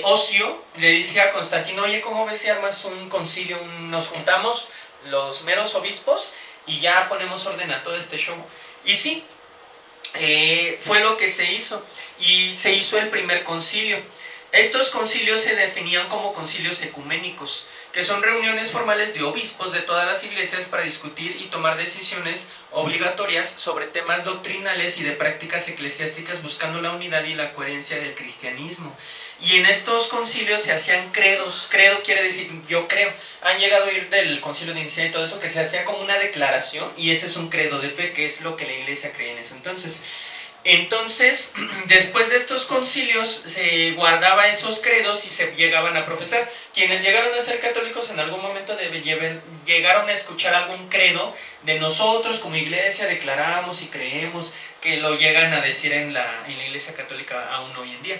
Ocio le dice a Constantino, oye, ¿cómo ves si armas un concilio? Nos juntamos los meros obispos y ya ponemos orden a todo este show. Y sí, fue lo que se hizo. Y se hizo el primer concilio. Estos concilios se definían como concilios ecuménicos, que son reuniones formales de obispos de todas las iglesias para discutir y tomar decisiones obligatorias sobre temas doctrinales y de prácticas eclesiásticas, buscando la unidad y la coherencia del cristianismo. Y en estos concilios se hacían credos. Credo quiere decir yo creo. Han llegado a oír del concilio de Nicea y todo eso, que se hacía como una declaración, y ese es un credo de fe, que es lo que la iglesia creía en ese entonces. Entonces, después de estos concilios se guardaba esos credos y se llegaban a profesar. Quienes llegaron a ser católicos en algún momento llegaron a escuchar algún credo de nosotros como iglesia, declaramos y creemos, que lo llegan a decir en la iglesia católica aún hoy en día.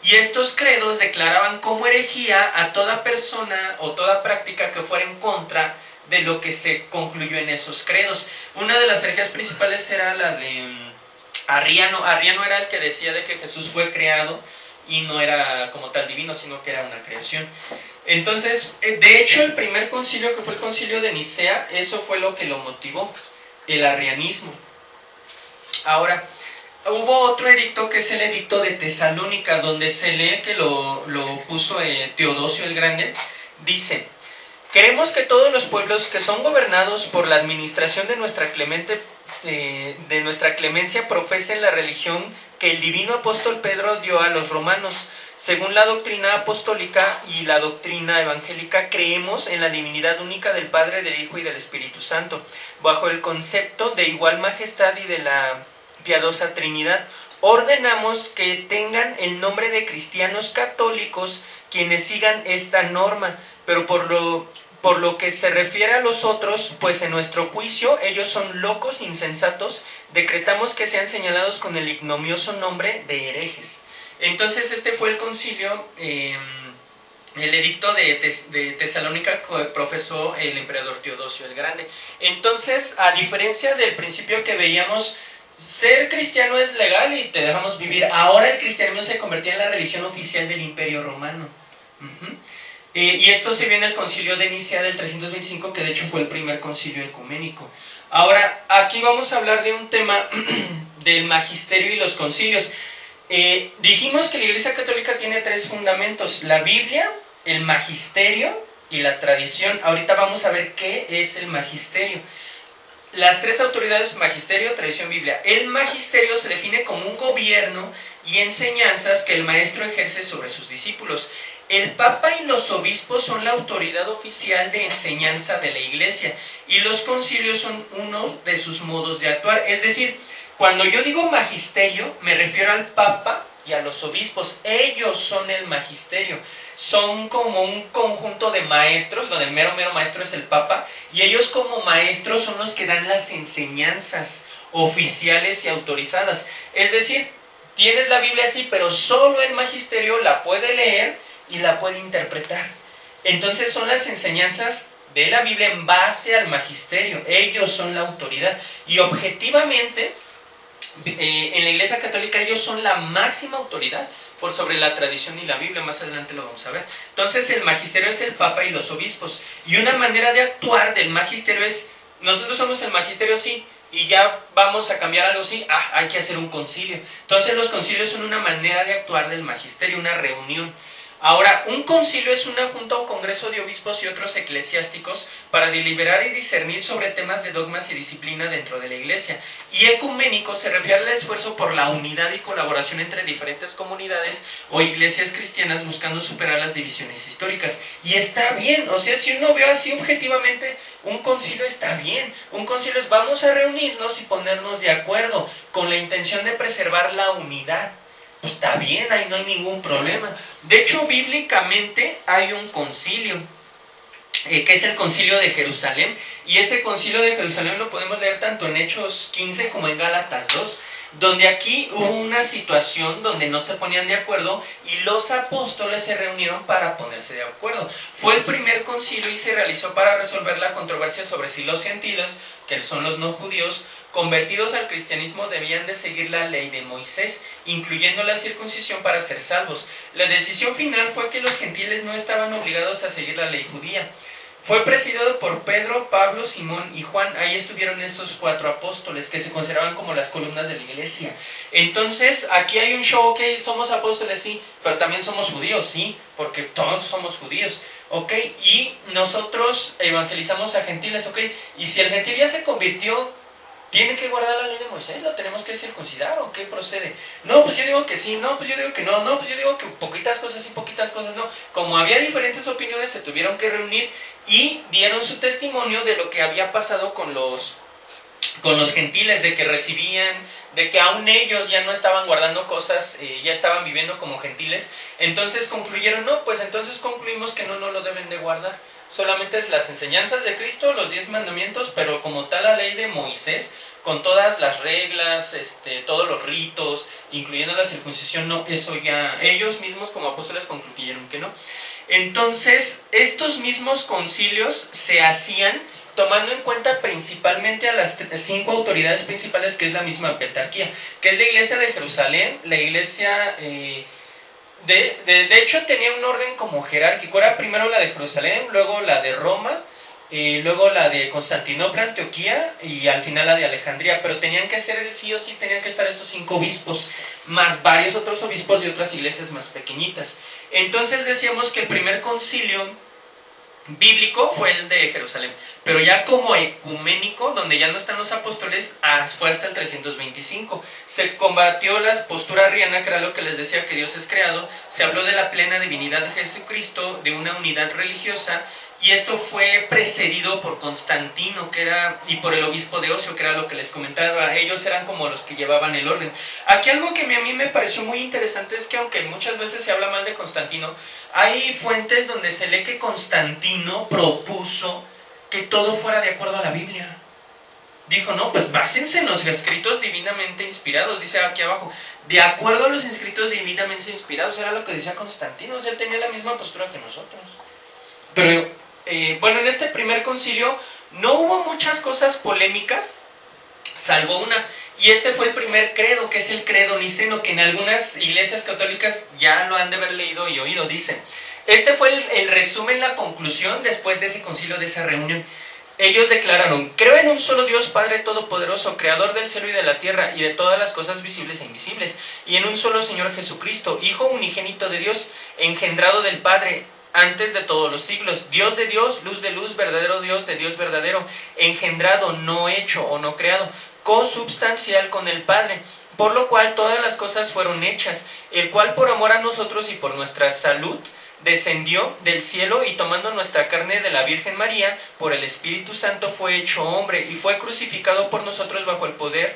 Y estos credos declaraban como herejía a toda persona o toda práctica que fuera en contra de lo que se concluyó en esos credos. Una de las herejías principales era la de Arriano. Arriano era el que decía de que Jesús fue creado y no era como tal divino, sino que era una creación. Entonces, de hecho, el primer concilio, que fue el concilio de Nicea, eso fue lo que lo motivó, el arrianismo. Ahora, hubo otro edicto que es el edicto de Tesalónica, donde se lee que lo puso Teodosio el Grande. Dice: queremos que todos los pueblos que son gobernados por la administración de nuestra clemencia profesen la religión que el divino apóstol Pedro dio a los romanos. Según la doctrina apostólica y la doctrina evangélica, creemos en la divinidad única del Padre, del Hijo y del Espíritu Santo, bajo el concepto de igual majestad y de la piadosa Trinidad. Ordenamos que tengan el nombre de cristianos católicos quienes sigan esta norma, pero por lo que se refiere a los otros, pues en nuestro juicio ellos son locos, insensatos, decretamos que sean señalados con el ignominioso nombre de herejes. Entonces este fue el concilio, el edicto de Tesalónica que profesó el emperador Teodosio el Grande. Entonces, a diferencia del principio que veíamos, ser cristiano es legal y te dejamos vivir, ahora el cristianismo se convertía en la religión oficial del Imperio Romano. Y esto se vio en el concilio de Nicea del 325, que de hecho fue el primer concilio ecuménico. Ahora, aquí vamos a hablar de un tema del magisterio y los concilios. Dijimos que la Iglesia Católica tiene tres fundamentos: la Biblia, el magisterio y la tradición. Ahorita vamos a ver qué es el magisterio. Las tres autoridades: magisterio, tradición, Biblia. El magisterio se define como un gobierno y enseñanzas que el maestro ejerce sobre sus discípulos. El Papa y los obispos son la autoridad oficial de enseñanza de la Iglesia, y los concilios son uno de sus modos de actuar. Es decir, cuando yo digo magisterio, me refiero al Papa y a los obispos. Ellos son el magisterio, son como un conjunto de maestros, donde el mero maestro es el Papa, y ellos como maestros son los que dan las enseñanzas oficiales y autorizadas. Es decir, tienes la Biblia así, pero solo el magisterio la puede leer y la puede interpretar. Entonces son las enseñanzas de la Biblia en base al magisterio. Ellos son la autoridad. Y objetivamente, en la Iglesia Católica ellos son la máxima autoridad por sobre la tradición y la Biblia. Más adelante lo vamos a ver. Entonces el magisterio es el Papa y los obispos. Y una manera de actuar del magisterio es, nosotros somos el magisterio, sí, y ya vamos a cambiar algo, sí, hay que hacer un concilio. Entonces los concilios son una manera de actuar del magisterio, una reunión. Ahora, un concilio es una junta o congreso de obispos y otros eclesiásticos para deliberar y discernir sobre temas de dogmas y disciplina dentro de la Iglesia. Y ecuménico se refiere al esfuerzo por la unidad y colaboración entre diferentes comunidades o iglesias cristianas buscando superar las divisiones históricas. Y está bien, o sea, si uno ve así objetivamente, un concilio está bien. Un concilio es vamos a reunirnos y ponernos de acuerdo con la intención de preservar la unidad. Pues está bien, ahí no hay ningún problema. De hecho, bíblicamente hay un concilio, que es el concilio de Jerusalén, y ese concilio de Jerusalén lo podemos leer tanto en Hechos 15 como en Gálatas 2, donde aquí hubo una situación donde no se ponían de acuerdo y los apóstoles se reunieron para ponerse de acuerdo. Fue el primer concilio y se realizó para resolver la controversia sobre si los gentiles, que son los no judíos, convertidos al cristianismo debían de seguir la ley de Moisés, incluyendo la circuncisión para ser salvos. La decisión final fue que los gentiles no estaban obligados a seguir la ley judía. Fue presidido por Pedro, Pablo, Simón y Juan. Ahí estuvieron esos 4 apóstoles que se consideraban como las columnas de la iglesia. Entonces, aquí hay un show, ok, somos apóstoles, sí, pero también somos judíos, sí, porque todos somos judíos, ok, y nosotros evangelizamos a gentiles, ok, y si el gentil ya se convirtió, ¿tiene que guardar la ley de Moisés? ¿Lo tenemos que circuncidar o qué procede? No, pues yo digo que sí, no, pues yo digo que no, no, pues yo digo que poquitas cosas sí, poquitas cosas no. Como había diferentes opiniones, se tuvieron que reunir y dieron su testimonio de lo que había pasado con los gentiles, de que recibían, de que aún ellos ya no estaban guardando cosas, ya estaban viviendo como gentiles. Entonces concluyeron, no, pues entonces concluimos que no lo deben de guardar. Solamente es las enseñanzas de Cristo, los 10 mandamientos, pero como tal la ley de Moisés, con todas las reglas, todos los ritos, incluyendo la circuncisión, no, eso ya, ellos mismos como apóstoles concluyeron que no. Entonces, estos mismos concilios se hacían tomando en cuenta principalmente a las 5 autoridades principales, que es la misma petarquía, que es la iglesia de Jerusalén, la iglesia... De hecho tenía un orden como jerárquico, era primero la de Jerusalén, luego la de Roma, luego la de Constantinopla, Antioquía y al final la de Alejandría, pero tenían que ser sí o sí, tenían que estar esos 5 obispos, más varios otros obispos de otras iglesias más pequeñitas. Entonces decíamos que el primer concilio bíblico fue el de Jerusalén, pero ya como ecuménico, donde ya no están los apóstoles, fue hasta el 325. Se combatió la postura arriana, que era lo que les decía, que Dios es creado. Se habló de la plena divinidad de Jesucristo, de una unidad religiosa, y esto fue precedido por Constantino, y por el obispo de Osio, que era lo que les comentaba. Ellos eran como los que llevaban el orden. Aquí algo que a mí me pareció muy interesante es que, aunque muchas veces se habla mal de Constantino, hay fuentes donde se lee que Constantino propuso que todo fuera de acuerdo a la Biblia. Dijo, no, pues básense en los escritos divinamente inspirados, dice aquí abajo, de acuerdo a los escritos divinamente inspirados. Era lo que decía Constantino, o sea, él tenía la misma postura que nosotros. Pero bueno, en este primer concilio no hubo muchas cosas polémicas, salvo una, y este fue el primer credo, que es el credo niceno, que en algunas iglesias católicas ya lo han de haber leído y oído. Dicen, este fue el resumen, la conclusión después de ese concilio, de esa reunión. Ellos declararon, creo en un solo Dios, Padre Todopoderoso, Creador del cielo y de la tierra y de todas las cosas visibles e invisibles, y en un solo Señor Jesucristo, Hijo unigénito de Dios, engendrado del Padre, antes de todos los siglos, Dios de Dios, luz de luz, verdadero Dios de Dios verdadero, engendrado, no hecho o no creado, consubstancial con el Padre, por lo cual todas las cosas fueron hechas, el cual por amor a nosotros y por nuestra salud, descendió del cielo y tomando nuestra carne de la Virgen María, por el Espíritu Santo fue hecho hombre y fue crucificado por nosotros bajo el poder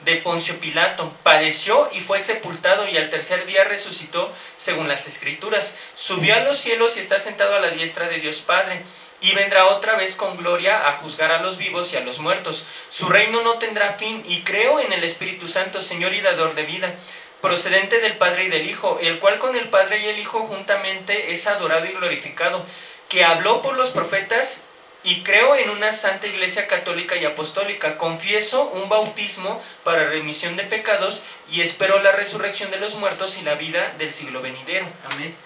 de Poncio Pilato, padeció y fue sepultado, y al tercer día resucitó según las Escrituras, subió a los cielos y está sentado a la diestra de Dios Padre, y vendrá otra vez con gloria a juzgar a los vivos y a los muertos. Su reino no tendrá fin, y creo en el Espíritu Santo, Señor y dador de vida, procedente del Padre y del Hijo, el cual con el Padre y el Hijo juntamente es adorado y glorificado, que habló por los profetas, y creo en una santa Iglesia católica y apostólica, confieso un bautismo para remisión de pecados, y espero la resurrección de los muertos y la vida del siglo venidero. Amén.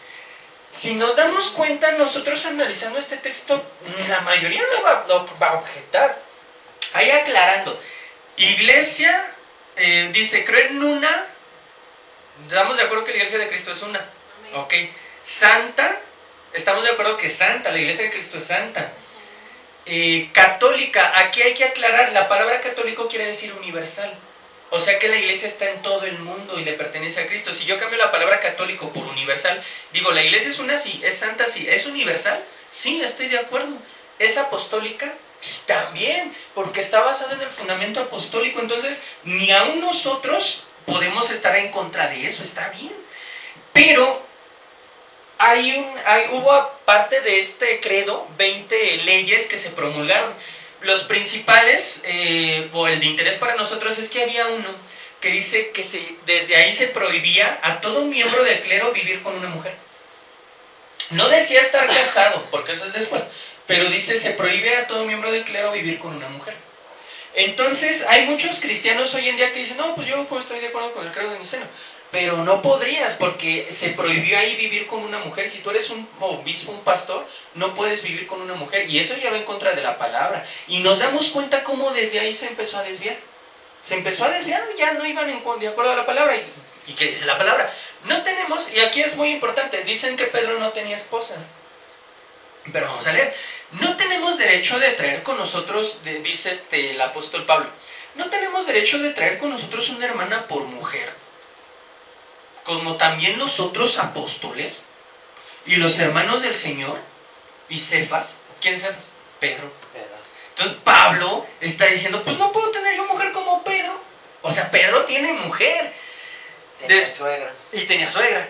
Si nos damos cuenta, nosotros analizando este texto, la mayoría no va a objetar. Ahí aclarando, Iglesia, dice, creo en una, estamos de acuerdo que la Iglesia de Cristo es una. Amén. Ok. Santa, estamos de acuerdo que santa, la Iglesia de Cristo es santa. Católica, aquí hay que aclarar, la palabra católico quiere decir universal, o sea que la Iglesia está en todo el mundo y le pertenece a Cristo. Si yo cambio la palabra católico por universal, digo, la Iglesia es una, sí, es santa, sí, es universal, sí, estoy de acuerdo, es apostólica, también, porque está basada en el fundamento apostólico. Entonces ni aun nosotros podemos estar en contra de eso, está bien, pero hubo aparte de este credo 20 leyes que se promulgaron. Los principales, o el de interés para nosotros, es que había uno que dice que desde ahí se prohibía a todo miembro del clero vivir con una mujer. No decía estar casado, porque eso es después, pero dice se prohíbe a todo miembro del clero vivir con una mujer. Entonces hay muchos cristianos hoy en día que dicen, no, pues yo como estoy de acuerdo con el credo de Niceno, pero no podrías, porque se prohibió ahí vivir con una mujer. Si tú eres un obispo, un pastor, no puedes vivir con una mujer, y eso ya va en contra de la palabra. Y nos damos cuenta cómo desde ahí se empezó a desviar. Se empezó a desviar, ya no iban de acuerdo a la palabra. ¿Y qué dice la palabra? No tenemos, y aquí es muy importante, dicen que Pedro no tenía esposa. Pero vamos a leer. No tenemos derecho de traer con nosotros, dice el apóstol Pablo, no tenemos derecho de traer con nosotros una hermana por mujer, como también los otros apóstoles y los hermanos del Señor y Cefas. ¿Quién es Cefas? Pedro. Entonces Pablo está diciendo, pues no puedo tener yo mujer como Pedro. O sea, Pedro tiene mujer. Tenía suegra. Y tenía suegra.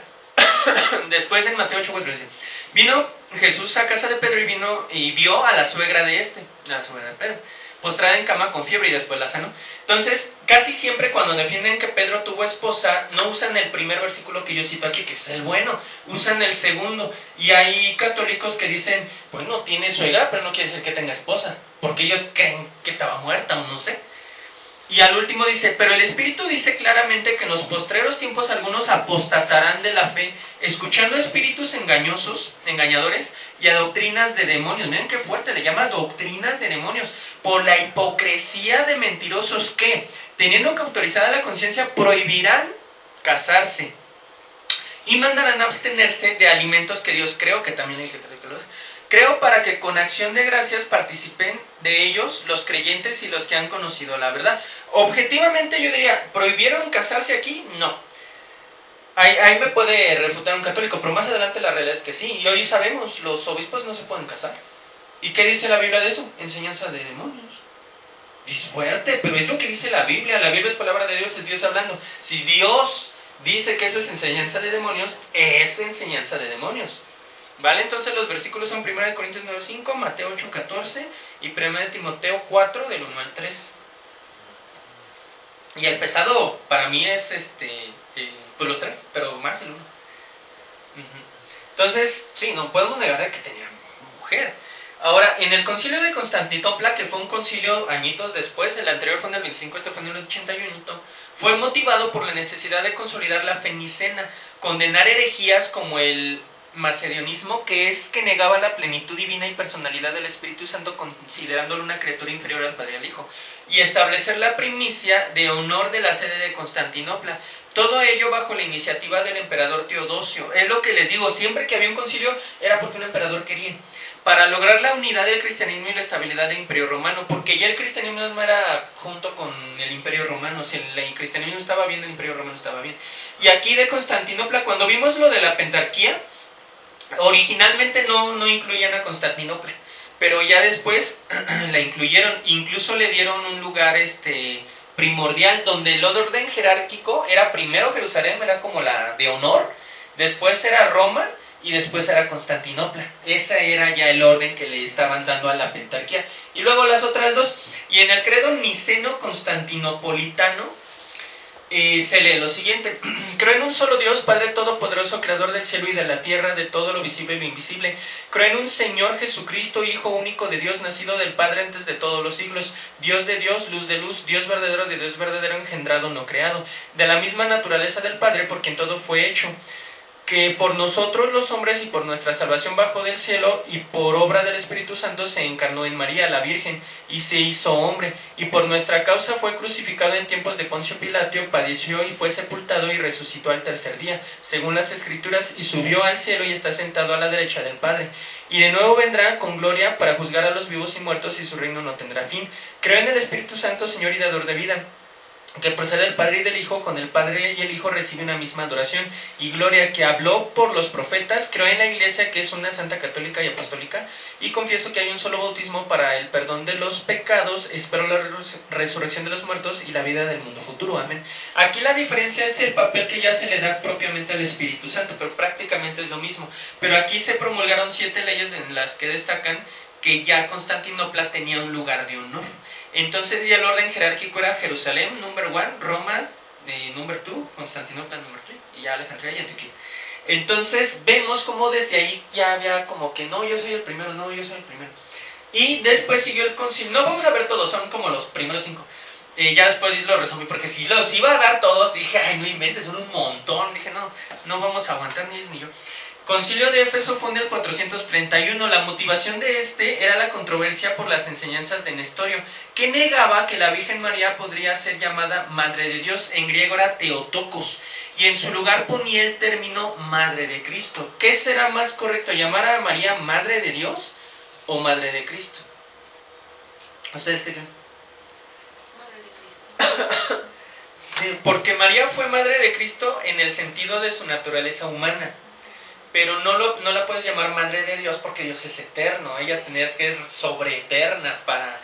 Después en Mateo 8:4 dice, vino Jesús a casa de Pedro y vio a la suegra de a la suegra de Pedro, postrada en cama con fiebre, y después la sanó. Entonces, casi siempre cuando defienden que Pedro tuvo esposa, no usan el primer versículo que yo cito aquí, que es el bueno, usan el segundo. Y hay católicos que dicen, bueno, tiene suegra, pero no quiere decir que tenga esposa, porque ellos creen que estaba muerta o no sé. Y al último dice, pero el Espíritu dice claramente que en los postreros tiempos algunos apostatarán de la fe, escuchando espíritus engañadores, y a doctrinas de demonios. Miren qué fuerte, le llama doctrinas de demonios, por la hipocresía de mentirosos que, teniendo cauterizada la conciencia, prohibirán casarse y mandarán abstenerse de alimentos que Dios creó, que también hay que creo, para que con acción de gracias participen de ellos los creyentes y los que han conocido la verdad. Objetivamente yo diría, ¿prohibieron casarse aquí? No. Ahí me puede refutar un católico, pero más adelante la realidad es que sí. Y hoy sabemos, los obispos no se pueden casar. ¿Y qué dice la Biblia de eso? Enseñanza de demonios. Es fuerte, pero es lo que dice la Biblia. La Biblia es palabra de Dios, es Dios hablando. Si Dios dice que eso es enseñanza de demonios, es enseñanza de demonios. ¿Vale? Entonces los versículos son 1 Corintios 9:5, Mateo 8:14 y 1 Timoteo 4, del 1 al 3. Y el pesado para mí es pues los tres, pero más el 1. Entonces, sí, no podemos negar que tenía mujer. Ahora, en el concilio de Constantinopla, que fue un concilio añitos después, el anterior fue en el 25, este fue en el 81, fue motivado por la necesidad de consolidar la fe nicena, condenar herejías como el macedionismo, que es que negaba la plenitud divina y personalidad del Espíritu Santo, considerándolo una criatura inferior al Padre y al Hijo, y establecer la primicia de honor de la sede de Constantinopla. Todo ello bajo la iniciativa del emperador Teodosio. Es lo que les digo, siempre que había un concilio era porque un emperador quería, para lograr la unidad del cristianismo y la estabilidad del Imperio Romano, porque ya el cristianismo no era junto con el Imperio Romano. Si el cristianismo estaba bien, el Imperio Romano estaba bien. Y aquí de Constantinopla, cuando vimos lo de la pentarquía, originalmente no incluían a Constantinopla, pero ya después la incluyeron, incluso le dieron un lugar primordial, donde el orden jerárquico era primero Jerusalén, era como la de honor, después era Roma y después era Constantinopla. Ese era ya el orden que le estaban dando a la pentarquía. Y luego las otras dos. Y en el credo niceno-constantinopolitano se lee lo siguiente: creo en un solo Dios, Padre Todopoderoso, Creador del cielo y de la tierra, de todo lo visible y lo invisible. Creo en un Señor Jesucristo, Hijo único de Dios, nacido del Padre antes de todos los siglos, Dios de Dios, luz de luz, Dios verdadero de Dios verdadero, engendrado, no creado, de la misma naturaleza del Padre, por quien todo fue hecho, que por nosotros los hombres y por nuestra salvación bajó del cielo, y por obra del Espíritu Santo se encarnó en María, la Virgen, y se hizo hombre, y por nuestra causa fue crucificado en tiempos de Poncio Pilato, padeció y fue sepultado y resucitó al tercer día, según las Escrituras, y subió al cielo y está sentado a la derecha del Padre. Y de nuevo vendrá con gloria para juzgar a los vivos y muertos, y su reino no tendrá fin. Creo en el Espíritu Santo, Señor y dador de vida, que procede del Padre y del Hijo, con el Padre y el Hijo recibe una misma adoración y gloria, que habló por los profetas. Creo en la Iglesia, que es una santa, católica y apostólica, y confieso que hay un solo bautismo para el perdón de los pecados. Espero la resurrección de los muertos y la vida del mundo futuro. Amén. Aquí la diferencia es el papel que ya se le da propiamente al Espíritu Santo, pero prácticamente es lo mismo. Pero aquí se promulgaron 7 leyes en las que destacan que ya Constantinopla tenía un lugar de honor. Entonces ya el orden jerárquico era Jerusalén, number 1, Roma, number 2, Constantinopla, number 3, y ya Alejandría y Antioquía. Entonces vemos como desde ahí ya había como que no, yo soy el primero, no, yo soy el primero. Y después siguió el concilio. No vamos a ver todos, son como los primeros 5. Ya después lo resumí, porque si los iba a dar todos, dije, ay, no inventes, son un montón. Dije, no vamos a aguantar ni ellos ni yo. Concilio de Éfeso fue en el 431. La motivación de este era la controversia por las enseñanzas de Nestorio, que negaba que la Virgen María podría ser llamada Madre de Dios. En griego era Theotokos, y en su lugar ponía el término Madre de Cristo. ¿Qué será más correcto, llamar a María Madre de Dios o Madre de Cristo? ¿Ustedes qué creen? Madre de Cristo. Sí, porque María fue Madre de Cristo en el sentido de su naturaleza humana, pero no la puedes llamar Madre de Dios porque Dios es eterno. Ella tenía que ser sobreeterna para...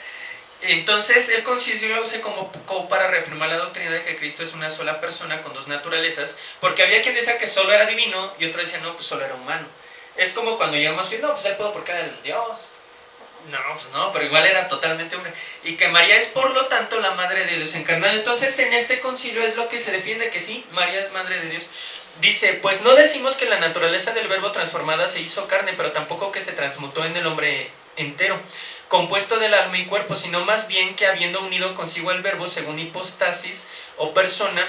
Entonces el concilio se convocó para reafirmar la doctrina de que Cristo es una sola persona con 2 naturalezas, porque había quien decía que solo era divino y otro decía no, pues solo era humano. Es como cuando llegamos no, pues él pudo porque era el Dios. No, pues no, pero igual era totalmente hombre. Y que María es por lo tanto la Madre de Dios encarnada. Entonces en este concilio es lo que se defiende, que sí, María es Madre de Dios. Dice, pues no decimos que la naturaleza del verbo transformada se hizo carne, pero tampoco que se transmutó en el hombre entero, compuesto del alma y cuerpo, sino más bien que habiendo unido consigo el verbo según hipostasis o persona,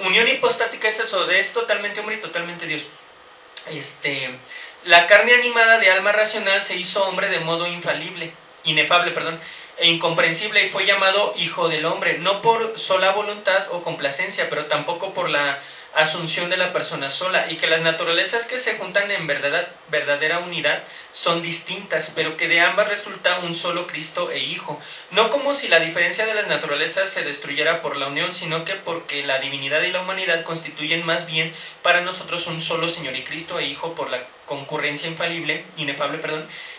unión hipostática es eso, es totalmente hombre y totalmente Dios. La carne animada de alma racional se hizo hombre de modo inefable, e incomprensible, y fue llamado Hijo del Hombre, no por sola voluntad o complacencia, pero tampoco por la asunción de la persona sola, y que las naturalezas que se juntan en verdadera unidad son distintas, pero que de ambas resulta un solo Cristo e Hijo, no como si la diferencia de las naturalezas se destruyera por la unión, sino que porque la divinidad y la humanidad constituyen más bien para nosotros un solo Señor y Cristo e Hijo, por la concurrencia inefable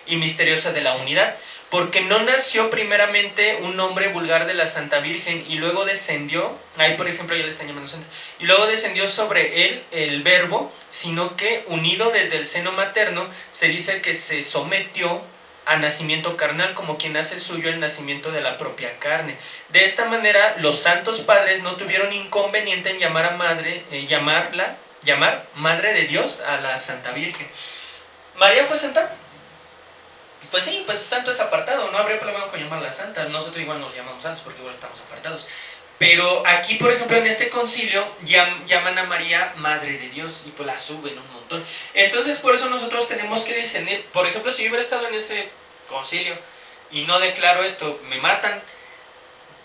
y misteriosa de la unidad, porque no nació primeramente un hombre vulgar de la Santa Virgen y luego descendió, ahí por ejemplo ya le están llamando Santa, y luego descendió sobre él el Verbo, sino que unido desde el seno materno se dice que se sometió a nacimiento carnal, como quien hace suyo el nacimiento de la propia carne. De esta manera los santos padres no tuvieron inconveniente en llamar Madre de Dios a la Santa Virgen. ¿María fue santa? Pues sí, pues santo es apartado, no habría problema con llamarla santa. Nosotros igual nos llamamos santos porque igual estamos apartados. Pero aquí, por ejemplo, en este concilio llaman a María Madre de Dios y pues la suben un montón. Entonces por eso nosotros tenemos que discernir. Por ejemplo, si yo hubiera estado en ese concilio y no declaro esto, me matan.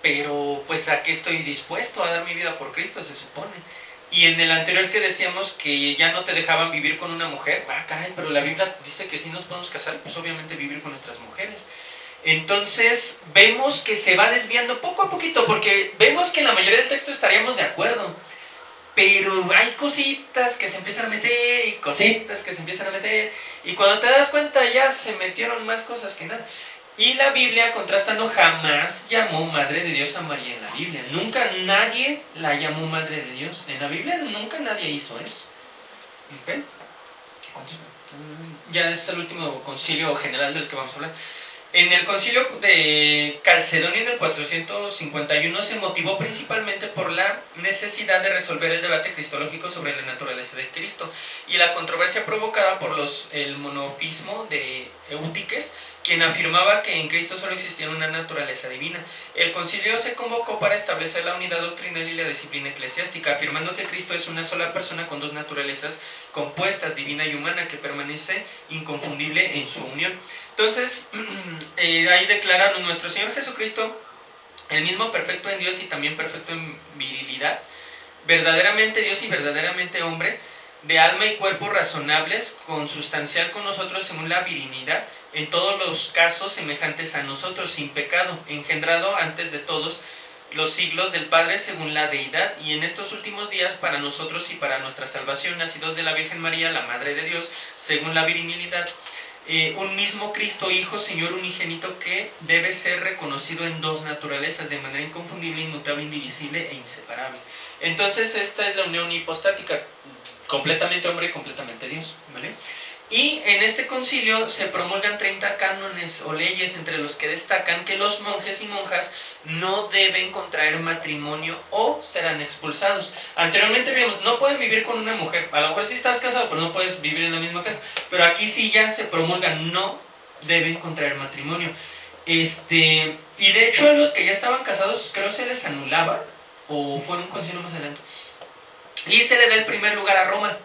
Pero pues ¿a qué estoy dispuesto? A dar mi vida por Cristo, se supone. Y en el anterior que decíamos que ya no te dejaban vivir con una mujer, caray, pero la Biblia dice que si nos podemos casar, pues obviamente vivir con nuestras mujeres. Entonces vemos que se va desviando poco a poquito, porque vemos que en la mayoría del texto estaríamos de acuerdo, pero hay cositas que se empiezan a meter y cositas que se empiezan a meter, y cuando te das cuenta ya se metieron más cosas que nada. Y la Biblia, contrastando, jamás llamó Madre de Dios a María en la Biblia. Nunca nadie la llamó Madre de Dios. En la Biblia nunca nadie hizo eso. ¿Okay? Ya es el último concilio general del que vamos a hablar. En el concilio de Calcedonia en el 451 se motivó principalmente por la necesidad de resolver el debate cristológico sobre la naturaleza de Cristo y la controversia provocada por el monofismo de Eutiques, quien afirmaba que en Cristo solo existía una naturaleza divina. El concilio se convocó para establecer la unidad doctrinal y la disciplina eclesiástica, afirmando que Cristo es una sola persona con dos naturalezas compuestas, divina y humana, que permanece inconfundible en su unión. Entonces, ahí declaran: nuestro Señor Jesucristo, el mismo perfecto en Dios y también perfecto en virilidad, verdaderamente Dios y verdaderamente hombre, de alma y cuerpo razonables, consustancial con nosotros según la virinidad, en todos los casos semejantes a nosotros, sin pecado, engendrado antes de todos los siglos del Padre según la deidad, y en estos últimos días para nosotros y para nuestra salvación, nacidos de la Virgen María, la Madre de Dios, según la virinidad, un mismo Cristo, Hijo, Señor unigénito, que debe ser reconocido en dos naturalezas, de manera inconfundible, inmutable, indivisible e inseparable. Entonces esta es la unión hipostática, completamente hombre y completamente Dios, ¿vale? Y en este concilio se promulgan 30 cánones o leyes, entre los que destacan que los monjes y monjas no deben contraer matrimonio o serán expulsados. Anteriormente vimos, no pueden vivir con una mujer, a lo mejor sí estás casado, pero no puedes vivir en la misma casa, pero aquí sí ya se promulgan, no deben contraer matrimonio. Y de hecho a los que ya estaban casados creo se les anulaba, o fue en un concilio más adelante, y se le da el primer lugar a Roma.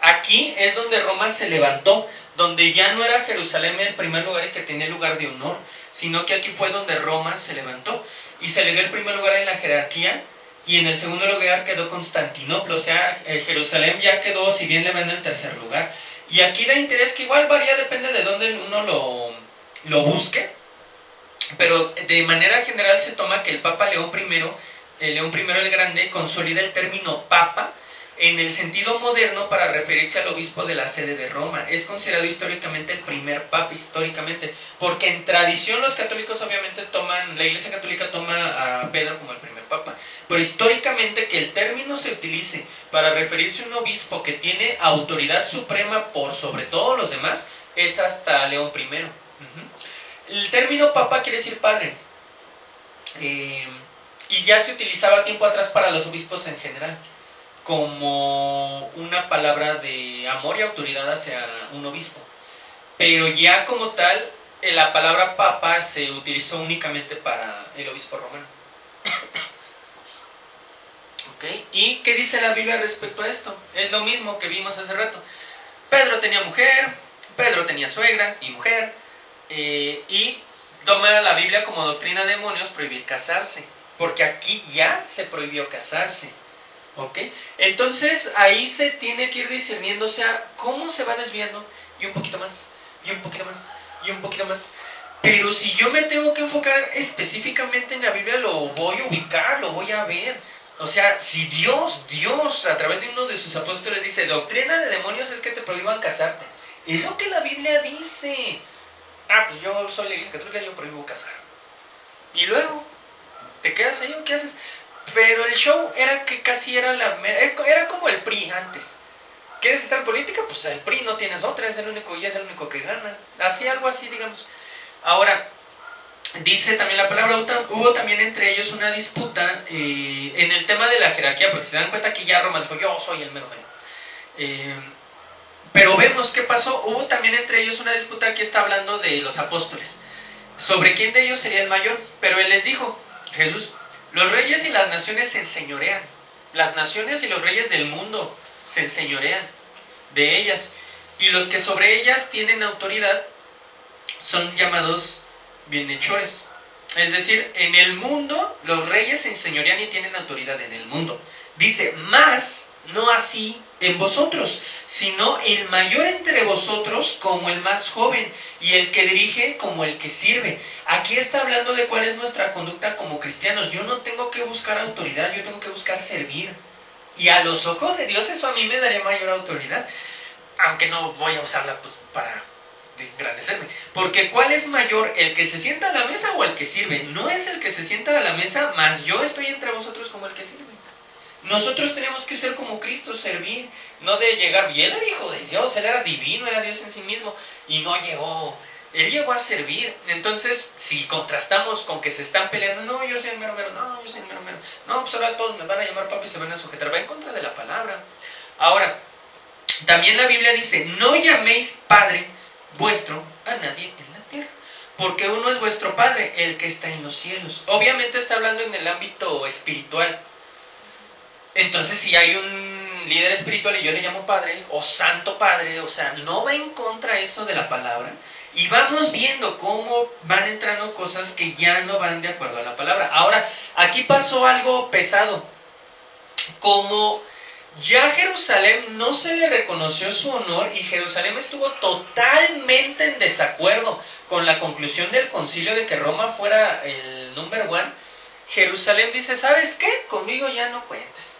Aquí es donde Roma se levantó, donde ya no era Jerusalén el primer lugar y que tenía lugar de honor, sino que aquí fue donde Roma se levantó y se le dio el primer lugar en la jerarquía, y en el segundo lugar quedó Constantinopla. O sea, Jerusalén ya quedó, si bien le va en el tercer lugar. Y aquí da interés que igual varía, depende de dónde uno lo busque, pero de manera general se toma que el Papa León I el Grande, consolida el término Papa en el sentido moderno para referirse al obispo de la sede de Roma. Es considerado históricamente el primer papa, históricamente, porque en tradición los católicos obviamente la Iglesia Católica toma a Pedro como el primer papa, pero históricamente que el término se utilice para referirse a un obispo que tiene autoridad suprema por sobre todos los demás, es hasta León I. El término papa quiere decir padre, y ya se utilizaba tiempo atrás para los obispos en general, como una palabra de amor y autoridad hacia un obispo. Pero ya como tal, la palabra papa se utilizó únicamente para el obispo romano. ¿Okay? ¿Y qué dice la Biblia respecto a esto? Es lo mismo que vimos hace rato. Pedro tenía mujer, Pedro tenía suegra y mujer, y toma la Biblia como doctrina de demonios prohibir casarse, porque aquí ya se prohibió casarse. ¿Ok? Entonces ahí se tiene que ir discerniendo, o sea, cómo se va desviando, y un poquito más, y un poquito más, y un poquito más. Pero si yo me tengo que enfocar específicamente en la Biblia, lo voy a ubicar, lo voy a ver. O sea, si Dios a través de uno de sus apóstoles dice, doctrina de demonios es que te prohíban casarte, es lo que la Biblia dice. Pues yo soy la Iglesia Católica, yo prohíbo casar. Y luego, ¿te quedas ahí o qué haces? Pero el show era que casi era como el PRI antes. ¿Quieres estar en política? Pues el PRI no tienes otra, es el único que gana. Así, algo así, digamos. Ahora, dice también la palabra, hubo también entre ellos una disputa en el tema de la jerarquía, porque se dan cuenta que ya Roma dijo, yo soy el mero mero. Pero vemos qué pasó, hubo también entre ellos una disputa, aquí está hablando de los apóstoles, sobre quién de ellos sería el mayor. Pero él les dijo, Jesús, los reyes y las naciones se enseñorean. Las naciones y los reyes del mundo se enseñorean de ellas. Y los que sobre ellas tienen autoridad son llamados bienhechores. Es decir, en el mundo los reyes se enseñorean y tienen autoridad en el mundo. Dice, más no así en vosotros, sino el mayor entre vosotros como el más joven, y el que dirige como el que sirve. Aquí está hablando de cuál es nuestra conducta como cristianos. Yo no tengo que buscar autoridad, yo tengo que buscar servir. Y a los ojos de Dios eso a mí me daría mayor autoridad, aunque no voy a usarla pues para de engrandecerme. Porque ¿cuál es mayor, el que se sienta a la mesa o el que sirve? No es el que se sienta a la mesa, mas yo estoy entre vosotros como el que sirve. Nosotros tenemos que ser como Cristo, servir, no de llegar. Y Él era hijo de Dios, Él era divino, era Dios en sí mismo, y no llegó. Él llegó a servir. Entonces, si contrastamos con que se están peleando, no, yo soy el mero mero, no, yo soy el mero mero, no, pues ahora todos me van a llamar papi y se van a sujetar, va en contra de la palabra. Ahora, también la Biblia dice, no llaméis Padre vuestro a nadie en la tierra, porque uno es vuestro Padre, el que está en los cielos. Obviamente está hablando en el ámbito espiritual. Entonces, si hay un líder espiritual y yo le llamo Padre, o Santo Padre, o sea, no va en contra eso de la palabra, y vamos viendo cómo van entrando cosas que ya no van de acuerdo a la palabra. Ahora, aquí pasó algo pesado, como ya Jerusalén no se le reconoció su honor y Jerusalén estuvo totalmente en desacuerdo con la conclusión del concilio de que Roma fuera el number one. Jerusalén dice, ¿sabes qué? Conmigo ya no cuentes.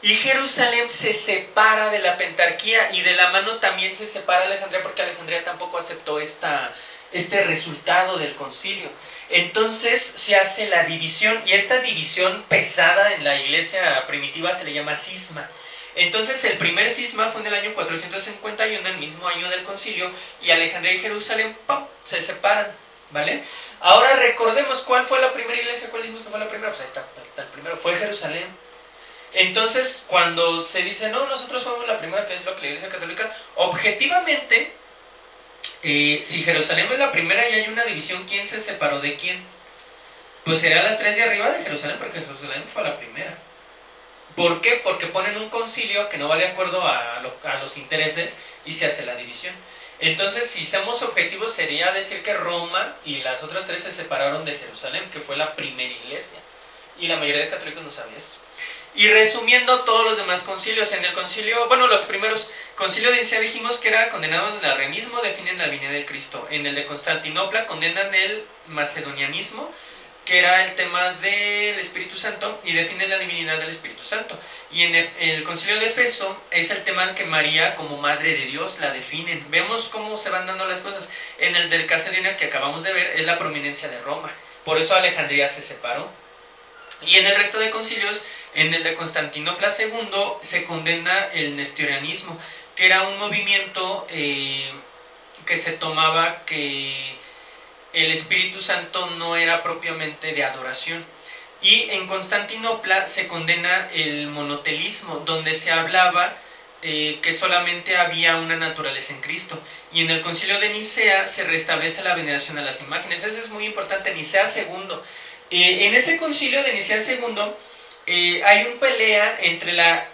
Y Jerusalén se separa de la pentarquía y de la mano también se separa Alejandría, porque Alejandría tampoco aceptó este resultado del concilio. Entonces se hace la división, y esta división pesada en la iglesia primitiva se le llama cisma. Entonces el primer cisma fue en el año 451, el mismo año del concilio, y Alejandría y Jerusalén ¡pum!, se separan, ¿vale? Ahora recordemos cuál fue la primera iglesia. ¿Cuál dijimos que fue la primera? Pues ahí está el primero, fue Jerusalén. Entonces, cuando se dice, no, nosotros fuimos la primera, que es lo que la Iglesia Católica, objetivamente, si Jerusalén es la primera y hay una división, ¿quién se separó de quién? Pues serían las tres de arriba de Jerusalén, porque Jerusalén fue la primera. ¿Por qué? Porque ponen un concilio que no va de acuerdo a los intereses y se hace la división. Entonces, si somos objetivos, sería decir que Roma y las otras tres se separaron de Jerusalén, que fue la primera iglesia. Y la mayoría de católicos no sabe eso. Y resumiendo todos los demás concilios, en el concilio, bueno, los primeros, concilio de Nicea dijimos que era condenados el arrianismo, definen la venida de Cristo. En el de Constantinopla condenan el macedonianismo, que era el tema del Espíritu Santo, y definen la divinidad del Espíritu Santo. Y en el concilio de Efeso es el tema que María como Madre de Dios la definen. Vemos cómo se van dando las cosas. En el del Calcedonia que acabamos de ver es la prominencia de Roma, por eso Alejandría se separó. Y en el resto de concilios, en el de Constantinopla II, se condena el nestorianismo, que era un movimiento que se tomaba que el Espíritu Santo no era propiamente de adoración. Y en Constantinopla se condena el monotelismo, donde se hablaba que solamente había una naturaleza en Cristo. Y en el concilio de Nicea se restablece la veneración a las imágenes. Eso es muy importante, Nicea II. En ese concilio de Nicea II hay una pelea entre la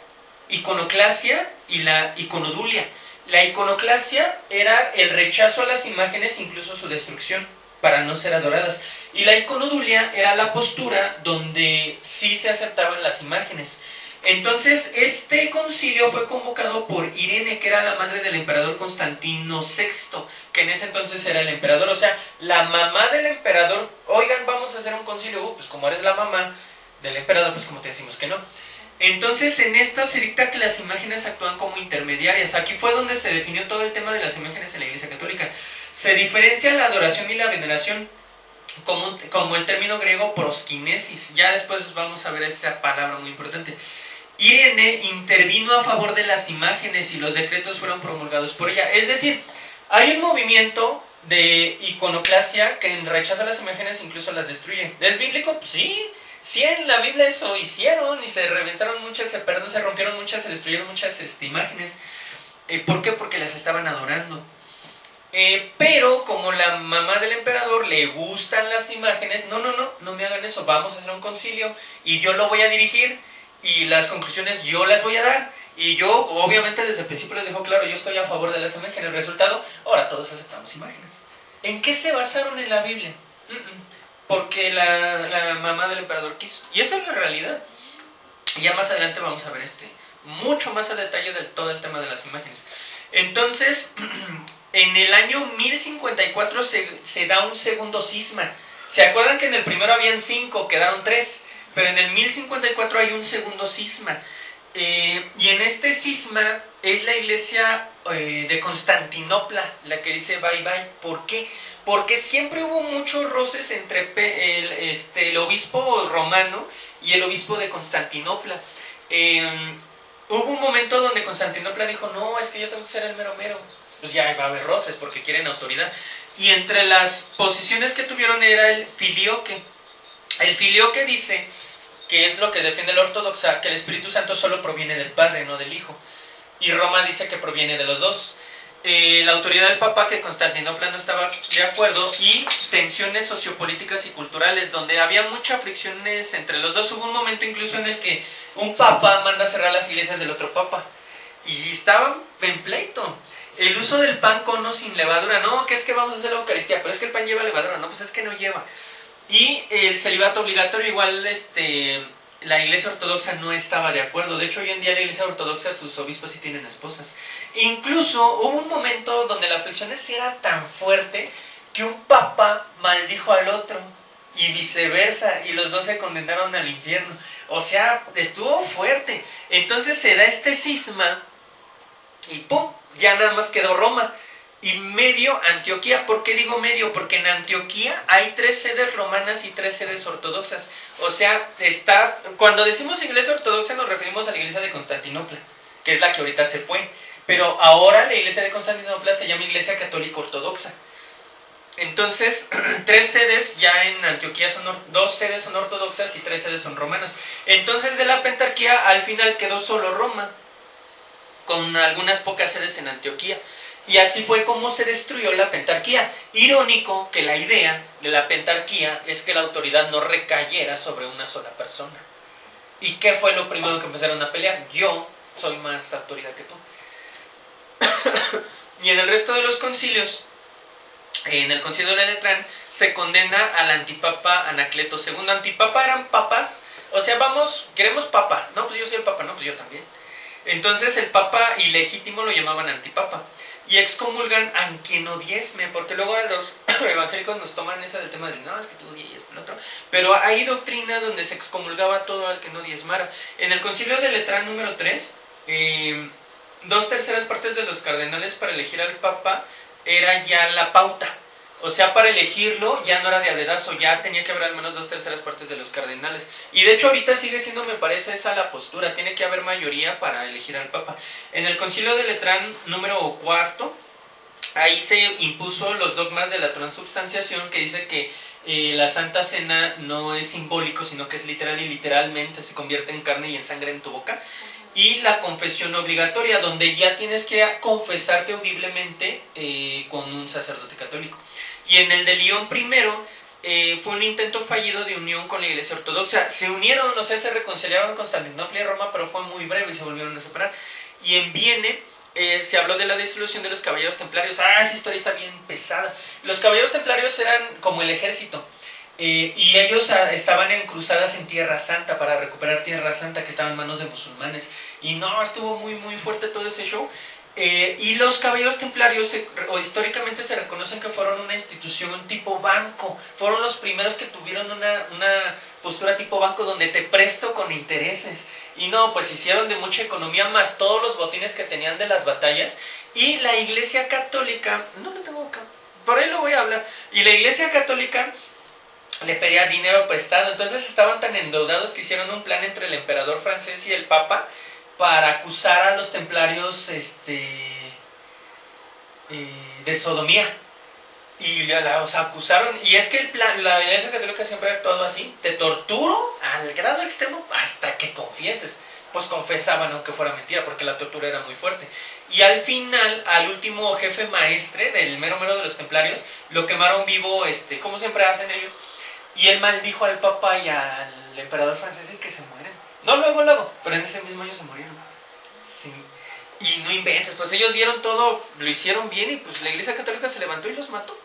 iconoclasia y la iconodulia. La iconoclasia era el rechazo a las imágenes, incluso su destrucción, para no ser adoradas. Y la iconodulia era la postura donde sí se aceptaban las imágenes. Entonces, este concilio fue convocado por Irene, que era la madre del emperador Constantino VI, que en ese entonces era el emperador, o sea, la mamá del emperador. Oigan, vamos a hacer un concilio, pues como eres la mamá del emperador, pues como te decimos que no. Entonces, en esta se dicta que las imágenes actúan como intermediarias. Aquí fue donde se definió todo el tema de las imágenes en la Iglesia Católica. Se diferencia la adoración y la veneración como el término griego proskinesis. Ya después vamos a ver esa palabra muy importante. Irene intervino a favor de las imágenes y los decretos fueron promulgados por ella. Es decir, hay un movimiento de iconoclasia que rechaza las imágenes e incluso las destruye. ¿Es bíblico? Pues sí. Sí, en la Biblia eso hicieron y se reventaron muchas, se rompieron muchas, se destruyeron muchas imágenes. ¿Por qué? Porque las estaban adorando. Pero como la mamá del emperador le gustan las imágenes, no me hagan eso, vamos a hacer un concilio y yo lo voy a dirigir y las conclusiones yo las voy a dar. Y yo, obviamente, desde el principio les dejo claro, yo estoy a favor de las imágenes. El resultado, ahora todos aceptamos imágenes. ¿En qué se basaron en la Biblia? Porque la mamá del emperador quiso. Y esa es la realidad. Y ya más adelante vamos a ver mucho más a detalle de todo el tema de las imágenes. Entonces, en el año 1054 se da un segundo cisma. ¿Se acuerdan que en el primero habían 5, quedaron 3? Pero en el 1054 hay un segundo cisma. Y en este cisma es la iglesia de Constantinopla la que dice bye bye. ¿Por qué? Porque siempre hubo muchos roces entre el obispo romano y el obispo de Constantinopla. Hubo un momento donde Constantinopla dijo, no, es que yo tengo que ser el mero mero. Pues ya va a haber roces porque quieren autoridad. Y entre las posiciones que tuvieron era el filioque. El filioque dice, que es lo que defiende la ortodoxa, que el Espíritu Santo solo proviene del Padre, no del Hijo. Y Roma dice que proviene de los dos. La autoridad del Papa, que Constantinopla no estaba de acuerdo, y tensiones sociopolíticas y culturales, donde había muchas fricciones entre los dos. Hubo un momento incluso en el que un Papa manda a cerrar las iglesias del otro Papa. Y estaban en pleito. El uso del pan con o sin levadura. No, que es que vamos a hacer la Eucaristía, pero es que el pan lleva levadura. No, pues es que no lleva. Y el celibato obligatorio, igual la iglesia ortodoxa no estaba de acuerdo. De hecho, hoy en día la iglesia ortodoxa, sus obispos sí tienen esposas. Incluso hubo un momento donde la fricción era tan fuerte que un papa maldijo al otro y viceversa, y los dos se condenaron al infierno. O sea, estuvo fuerte. Entonces se da este cisma y ¡pum! Ya nada más quedó Roma. Y medio Antioquía. ¿Por qué digo medio? Porque en Antioquía hay 3 sedes romanas y 3 sedes ortodoxas. O sea, cuando decimos iglesia ortodoxa nos referimos a la iglesia de Constantinopla, que es la que ahorita se fue. Pero ahora la iglesia de Constantinopla se llama iglesia católica ortodoxa. Entonces, 3 sedes ya en Antioquía, 2 sedes son ortodoxas y 3 sedes son romanas. Entonces de la pentarquía al final quedó solo Roma, con algunas pocas sedes en Antioquía. Y así fue como se destruyó la pentarquía. Irónico que la idea de la pentarquía es que la autoridad no recayera sobre una sola persona. ¿Y qué fue lo primero que empezaron a pelear? Yo soy más autoridad que tú. Y en el resto de los concilios, en el concilio de Letrán, se condena al antipapa Anacleto II. Antipapa eran papas, o sea, queremos papa. No, pues yo soy el papa, no, pues yo también. Entonces el papa ilegítimo lo llamaban antipapa. Y excomulgan a quien no diezme, porque luego los evangélicos nos toman esa del tema de, no, es que tú diezmes, el otro. Pero hay doctrina donde se excomulgaba a todo al que no diezmara. En el concilio de Letrán número 3, 2/3 partes de los cardenales para elegir al papa era ya la pauta. O sea, para elegirlo ya no era de a dedazo, ya tenía que haber al menos 2/3 partes de los cardenales. Y de hecho ahorita sigue siendo, me parece, esa la postura, tiene que haber mayoría para elegir al papa. En el concilio de Letrán número 4, ahí se impuso los dogmas de la transubstanciación, que dice que la Santa Cena no es simbólico, sino que es literal, y literalmente se convierte en carne y en sangre en tu boca. Y la confesión obligatoria, donde ya tienes que confesarte audiblemente con un sacerdote católico. Y en el de León I fue un intento fallido de unión con la iglesia ortodoxa. Se unieron, o sea, se reconciliaron Constantinopla y Roma, pero fue muy breve y se volvieron a separar. Y en Vienne se habló de la disolución de los caballeros templarios. Esa historia está bien pesada. Los caballeros templarios eran como el ejército. Y ellos estaban en cruzadas en Tierra Santa para recuperar Tierra Santa, que estaba en manos de musulmanes. Y no, estuvo muy muy fuerte todo ese show. Y los caballeros templarios históricamente se reconocen que fueron una institución tipo banco. Fueron los primeros que tuvieron una postura tipo banco, donde te presto con intereses. Y no, pues hicieron de mucha economía, más todos los botines que tenían de las batallas. Y la iglesia católica, no lo tengo acá, por ahí lo voy a hablar. Y la iglesia católica le pedía dinero prestado. Entonces estaban tan endeudados que hicieron un plan entre el emperador francés y el papa para acusar a los templarios de sodomía. Y acusaron. Y es que la iglesia católica siempre ha actuado así: te torturo al grado extremo hasta que confieses. Pues confesaban aunque fuera mentira, porque la tortura era muy fuerte. Y al final, al último jefe maestre del mero mero de los templarios, lo quemaron vivo, como siempre hacen ellos. Y él maldijo al papa y al emperador francés y que se mueren. No luego, pero en ese mismo año se murieron. Sí. Y no inventes, pues ellos vieron todo, lo hicieron bien, y pues la iglesia católica se levantó y los mató.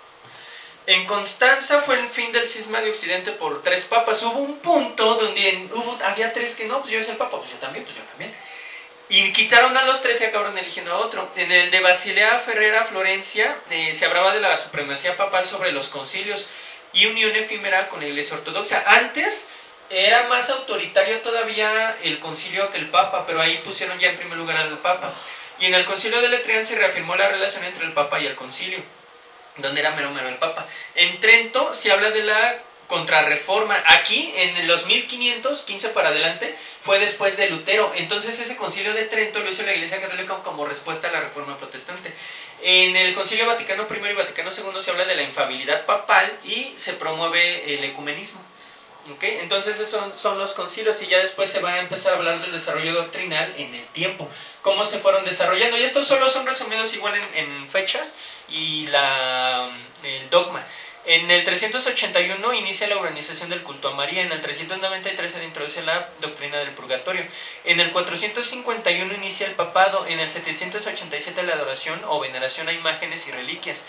En Constanza fue el fin del cisma de Occidente por 3 papas. Hubo un punto donde había 3 que no, pues yo soy el papa, pues yo también. Y quitaron a los 3 y acabaron eligiendo a otro. En el de Basilea Ferrera, Florencia, se hablaba de la supremacía papal sobre los concilios y unión efímera con la iglesia ortodoxa. Antes, era más autoritario todavía el concilio que el Papa, pero ahí pusieron ya en primer lugar al Papa. Y en el concilio de Letrán se reafirmó la relación entre el Papa y el concilio, donde era mero el Papa. En Trento se habla de la contrarreforma. Aquí, en los 1515 para adelante, fue después de Lutero. Entonces ese concilio de Trento lo hizo la Iglesia Católica como respuesta a la Reforma Protestante. En el Concilio Vaticano I y Vaticano II se habla de la infalibilidad papal y se promueve el ecumenismo. ¿Okay? Entonces esos son los concilios, y ya después se va a empezar a hablar del desarrollo doctrinal en el tiempo, cómo se fueron desarrollando, y estos solo son resumidos igual en fechas y el dogma. En el 381 inicia la organización del culto a María, en el 393 se introduce la doctrina del purgatorio, en el 451 inicia el papado, en el 787 la adoración o veneración a imágenes y reliquias.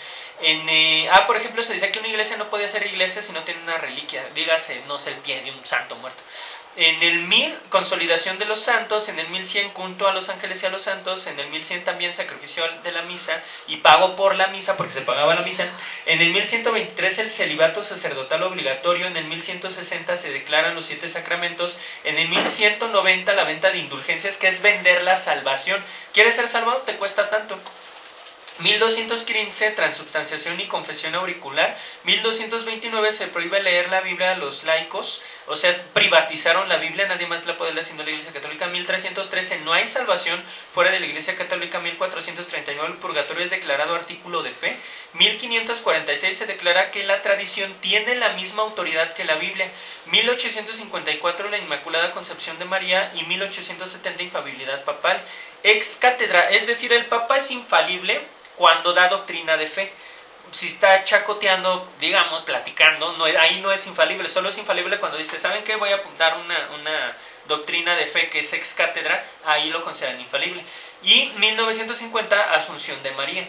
Por ejemplo, se dice que una iglesia no puede ser iglesia si no tiene una reliquia, dígase, no sé, el pie de un santo muerto. En el 1000, consolidación de los santos. En el 1100, culto a los ángeles y a los santos. En el 1100 también sacrificio de la misa y pago por la misa, porque se pagaba la misa. En el 1123, el celibato sacerdotal obligatorio. En el 1160 se declaran los 7 sacramentos. En el 1190, la venta de indulgencias, que es vender la salvación. ¿Quieres ser salvado? Te cuesta tanto. 1215, transubstanciación y confesión auricular. 1229, se prohíbe leer la Biblia a los laicos, o sea, privatizaron la Biblia, nadie más la puede leer sino la Iglesia Católica. 1313, no hay salvación fuera de la Iglesia Católica. 1439, el purgatorio es declarado artículo de fe. 1546, se declara que la tradición tiene la misma autoridad que la Biblia. 1854, la Inmaculada Concepción de María. Y 1870, infalibilidad papal. Ex cátedra, es decir, el Papa es infalible cuando da doctrina de fe. Si está chacoteando, digamos, platicando, ahí no es infalible, solo es infalible cuando dice, ¿saben qué? Voy a dar una doctrina de fe que es ex cátedra, ahí lo consideran infalible. Y 1950, Asunción de María.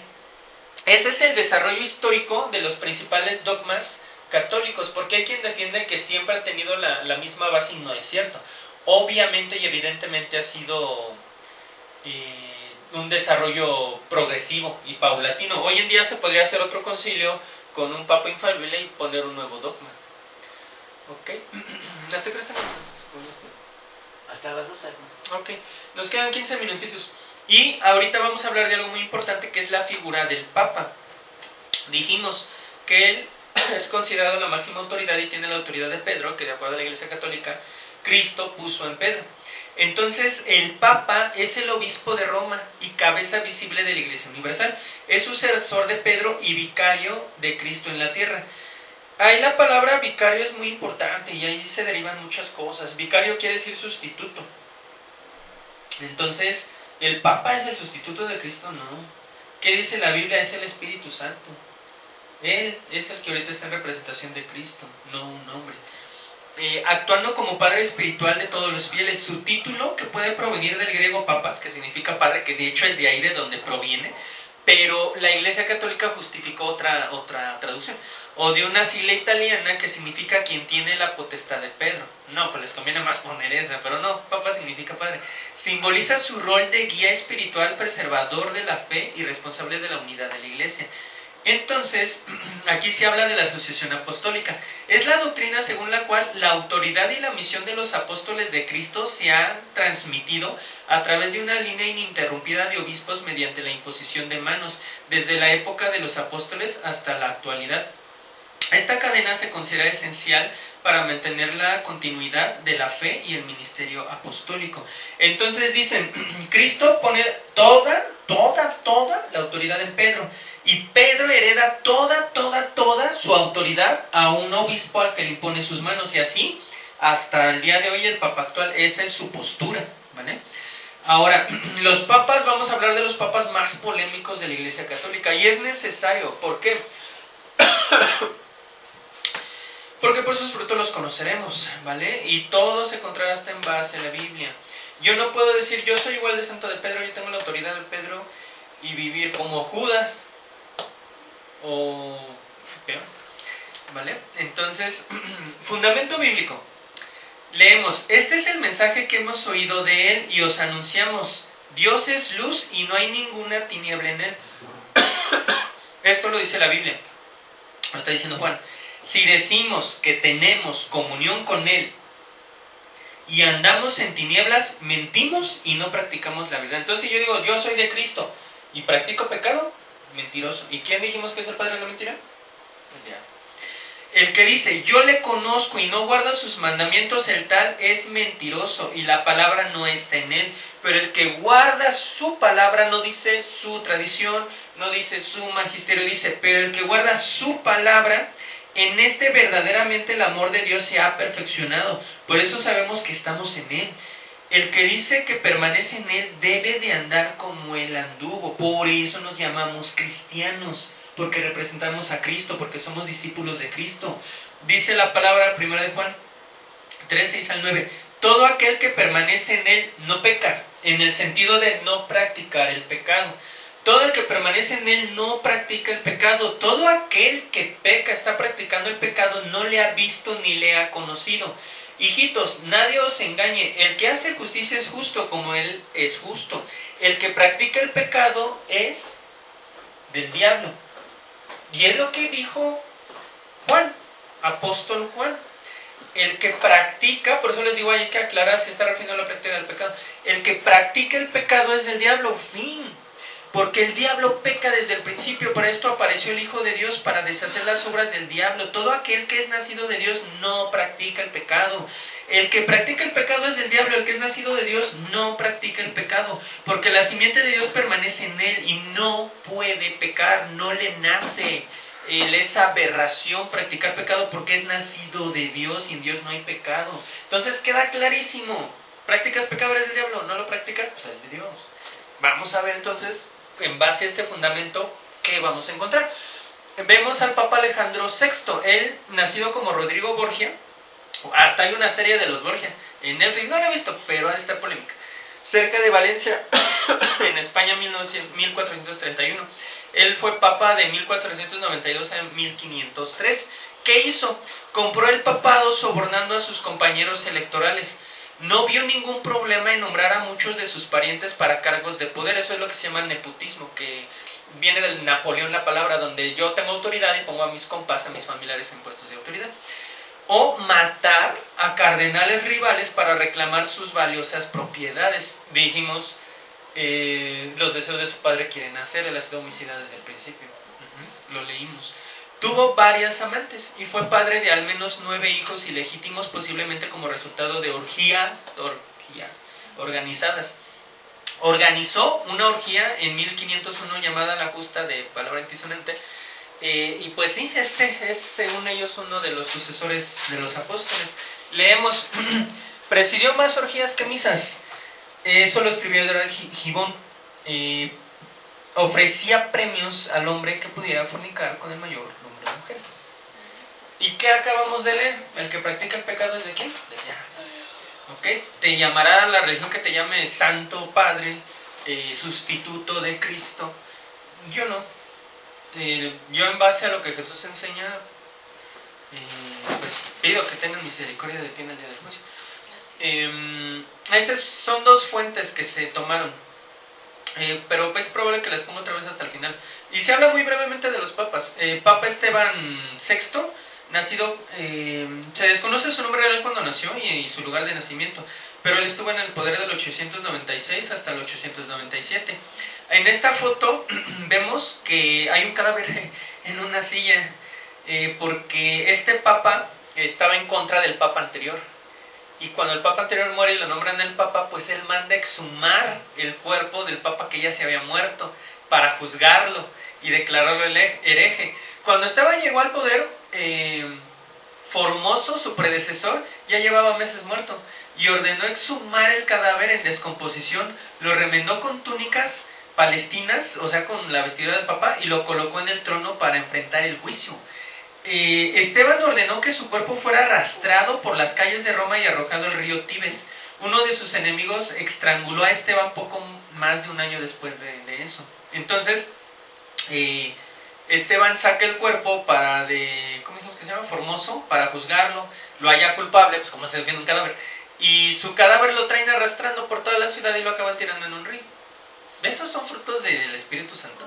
Este es el desarrollo histórico de los principales dogmas católicos, porque hay quien defiende que siempre ha tenido la misma base, y no es cierto. Obviamente y evidentemente ha sido un desarrollo progresivo y paulatino. Hoy en día se podría hacer otro concilio con un papa infalible y poner un nuevo dogma. ¿Ok? ¿Las te crees? Hasta las 12. Ok, nos quedan 15 minutitos. Y ahorita vamos a hablar de algo muy importante, que es la figura del papa. Dijimos que él es considerado la máxima autoridad y tiene la autoridad de Pedro, que de acuerdo a la Iglesia Católica, Cristo puso en Pedro. Entonces el Papa es el obispo de Roma y cabeza visible de la Iglesia Universal. Es sucesor de Pedro y vicario de Cristo en la tierra. Ahí la palabra vicario es muy importante y ahí se derivan muchas cosas. Vicario quiere decir sustituto. Entonces, ¿el Papa es el sustituto de Cristo? No. ¿Qué dice la Biblia? Es el Espíritu Santo. Él es el que ahorita está en representación de Cristo, no un hombre. Actuando como padre espiritual de todos los fieles. Su título, que puede provenir del griego papas, que significa padre, que de hecho es de ahí de donde proviene, pero la Iglesia Católica justificó otra traducción, o de una sigla italiana que significa quien tiene la potestad de Pedro. No, pues les conviene más poner esa, pero no, papa significa padre. Simboliza su rol de guía espiritual, preservador de la fe y responsable de la unidad de la Iglesia. Entonces, aquí se habla de la sucesión apostólica. Es la doctrina según la cual la autoridad y la misión de los apóstoles de Cristo se han transmitido a través de una línea ininterrumpida de obispos mediante la imposición de manos, desde la época de los apóstoles hasta la actualidad. Esta cadena se considera esencial para mantener la continuidad de la fe y el ministerio apostólico. Entonces dicen, Cristo pone toda la autoridad en Pedro, y Pedro hereda toda su autoridad a un obispo al que le impone sus manos, y así hasta el día de hoy el papa actual. Esa es su postura, ¿vale? Ahora, los papas, vamos a hablar de los papas más polémicos de la Iglesia Católica, y es necesario. ¿Por qué? Porque por sus frutos los conoceremos, ¿vale? Y todo se contrasta en base a la Biblia. Yo no puedo decir, yo soy igual de santo de Pedro, yo tengo la autoridad de Pedro, y vivir como Judas, o peor, ¿vale? Entonces, fundamento bíblico. Leemos, este es el mensaje que hemos oído de él y os anunciamos. Dios es luz y no hay ninguna tiniebla en él. Esto lo dice la Biblia, lo está diciendo Juan. Si decimos que tenemos comunión con él y andamos en tinieblas, mentimos y no practicamos la verdad. Entonces, si yo digo, yo soy de Cristo y practico pecado, mentiroso. ¿Y quién dijimos que es el padre de la mentira? El diablo. El que dice, yo le conozco y no guarda sus mandamientos, el tal es mentiroso y la palabra no está en él. Pero el que guarda su palabra, no dice su tradición, no dice su magisterio, dice, pero el que guarda su palabra, en este verdaderamente el amor de Dios se ha perfeccionado. Por eso sabemos que estamos en él. El que dice que permanece en él debe de andar como él anduvo. Por eso nos llamamos cristianos, porque representamos a Cristo, porque somos discípulos de Cristo. Dice la palabra 1 de Juan 3, 6 al 9. Todo aquel que permanece en él no peca, en el sentido de no practicar el pecado. Todo el que permanece en él no practica el pecado. Todo aquel que peca, está practicando el pecado, no le ha visto ni le ha conocido. Hijitos, nadie os engañe. El que hace justicia es justo como él es justo. El que practica el pecado es del diablo. Y es lo que dijo Juan, apóstol Juan. El que practica, por eso les digo, hay que aclarar si está refiriendo a la práctica del pecado. El que practica el pecado es del diablo, fin. Porque el diablo peca desde el principio. Para esto apareció el Hijo de Dios, para deshacer las obras del diablo. Todo aquel que es nacido de Dios no practica el pecado. El que practica el pecado es del diablo. El que es nacido de Dios no practica el pecado. Porque la simiente de Dios permanece en él y no puede pecar, no le nace. Es aberración practicar pecado porque es nacido de Dios y en Dios no hay pecado. Entonces queda clarísimo. ¿Practicas pecado, eres del diablo? ¿No lo practicas? Pues es de Dios. Vamos a ver entonces, en base a este fundamento, ¿qué vamos a encontrar? Vemos al Papa Alejandro VI, él nacido como Rodrigo Borgia, hasta hay una serie de los Borgia en Netflix, no la he visto, pero ha de estar polémica, cerca de Valencia, en España, 1431. Él fue Papa de 1492 a 1503. ¿Qué hizo? Compró el papado sobornando a sus compañeros electorales. No vio ningún problema en nombrar a muchos de sus parientes para cargos de poder. Eso es lo que se llama nepotismo, que viene del Napoleón la palabra, donde yo tengo autoridad y pongo a mis compas, a mis familiares en puestos de autoridad. O matar a cardenales rivales para reclamar sus valiosas propiedades. Dijimos, los deseos de su padre quieren hacer, él ha sido homicida desde el principio. Lo leímos. Tuvo varias amantes y fue padre de al menos 9 hijos ilegítimos, posiblemente como resultado de orgías organizadas. Organizó una orgía en 1501 llamada la justa, de palabra antisonante, y pues sí, este es según ellos uno de los sucesores de los apóstoles. Leemos, presidió más orgías que misas. Eso lo escribió el Gibón. Ofrecía premios al hombre que pudiera fornicar con el mayor número de mujeres. ¿Y qué acabamos de leer? El que practica el pecado es de quién? De diablo. ¿Ok? Te llamará la religión que te llame Santo Padre, sustituto de Cristo. Yo no. Yo en base a lo que Jesús enseña, pues pido que tengan misericordia de ti en el día del juicio. Estas son 2 fuentes que se tomaron. Pero es probable que les ponga otra vez hasta el final. Y se habla muy brevemente de los papas. Papa Esteban VI, nacido, se desconoce su nombre real cuando nació y su lugar de nacimiento, pero él estuvo en el poder del 896 hasta el 897. En esta foto vemos que hay un cadáver en una silla, porque este papa estaba en contra del papa anterior. Y cuando el papa anterior muere y lo nombran el papa, pues él manda exhumar el cuerpo del papa que ya se había muerto para juzgarlo y declararlo hereje. Cuando llegó al poder, Formoso, su predecesor, ya llevaba meses muerto y ordenó exhumar el cadáver en descomposición, lo remendó con túnicas palestinas, o sea con la vestidura del papa, y lo colocó en el trono para enfrentar el juicio. Esteban ordenó que su cuerpo fuera arrastrado por las calles de Roma y arrojado al río Tibes. Uno de sus enemigos estranguló a Esteban poco más de un año después de eso. Entonces, Esteban saca el cuerpo ¿cómo dijimos que se llama? Formoso, para juzgarlo, lo halla culpable, pues como se defiende un cadáver, y su cadáver lo traen arrastrando por toda la ciudad y lo acaban tirando en un río. Esos son frutos del Espíritu Santo.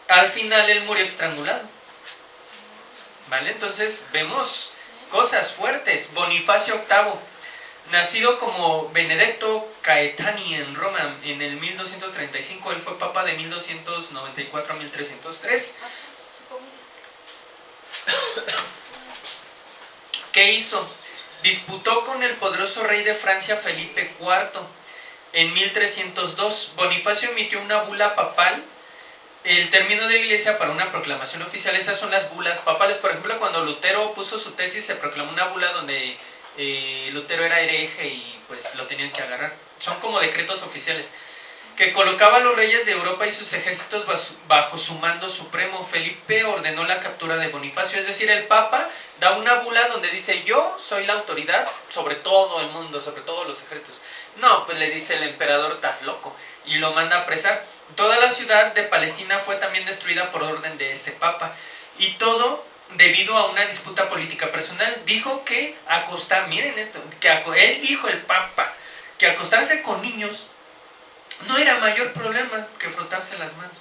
Al final él murió estrangulado. ¿Vale? Entonces vemos cosas fuertes. Bonifacio VIII, Nacido como Benedetto Caetani en Roma en el 1235, él fue papa de 1294 a 1303. ¿Qué hizo? Disputó con el poderoso rey de Francia Felipe IV en 1302. Bonifacio emitió una bula papal, el término de la iglesia para una proclamación oficial. Esas son las bulas papales. Por ejemplo, cuando Lutero puso su tesis, se proclamó una bula donde Lutero era hereje y pues lo tenían que agarrar. Son como decretos oficiales que colocaba a los reyes de Europa y sus ejércitos bajo su mando supremo. Felipe ordenó la captura de Bonifacio, es decir, el Papa da una bula donde dice: yo soy la autoridad sobre todo el mundo, sobre todos los ejércitos. No, pues le dice el emperador: estás loco, y lo manda a apresar. Toda la ciudad de Palestina fue también destruida por orden de ese Papa, y todo debido a una disputa política personal. Dijo que acostar, miren esto, él dijo, el Papa, que acostarse con niños no era mayor problema que frotarse las manos.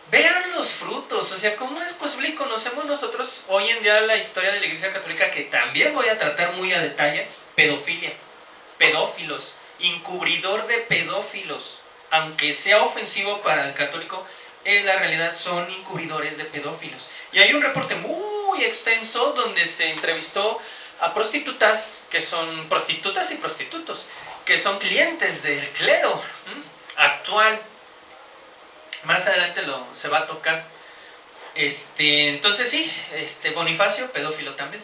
Vean los frutos, o sea, ¿cómo es posible? Y conocemos nosotros hoy en día la historia de la Iglesia Católica, que también voy a tratar muy a detalle: pedofilia, pedófilos, encubridor de pedófilos. Aunque sea ofensivo para el católico, en la realidad son encubridores de pedófilos. Y hay un reporte muy extenso donde se entrevistó a prostitutas, que son prostitutas y prostitutos, que son clientes del clero actual. Más adelante se va a tocar. Entonces sí, Bonifacio, pedófilo también.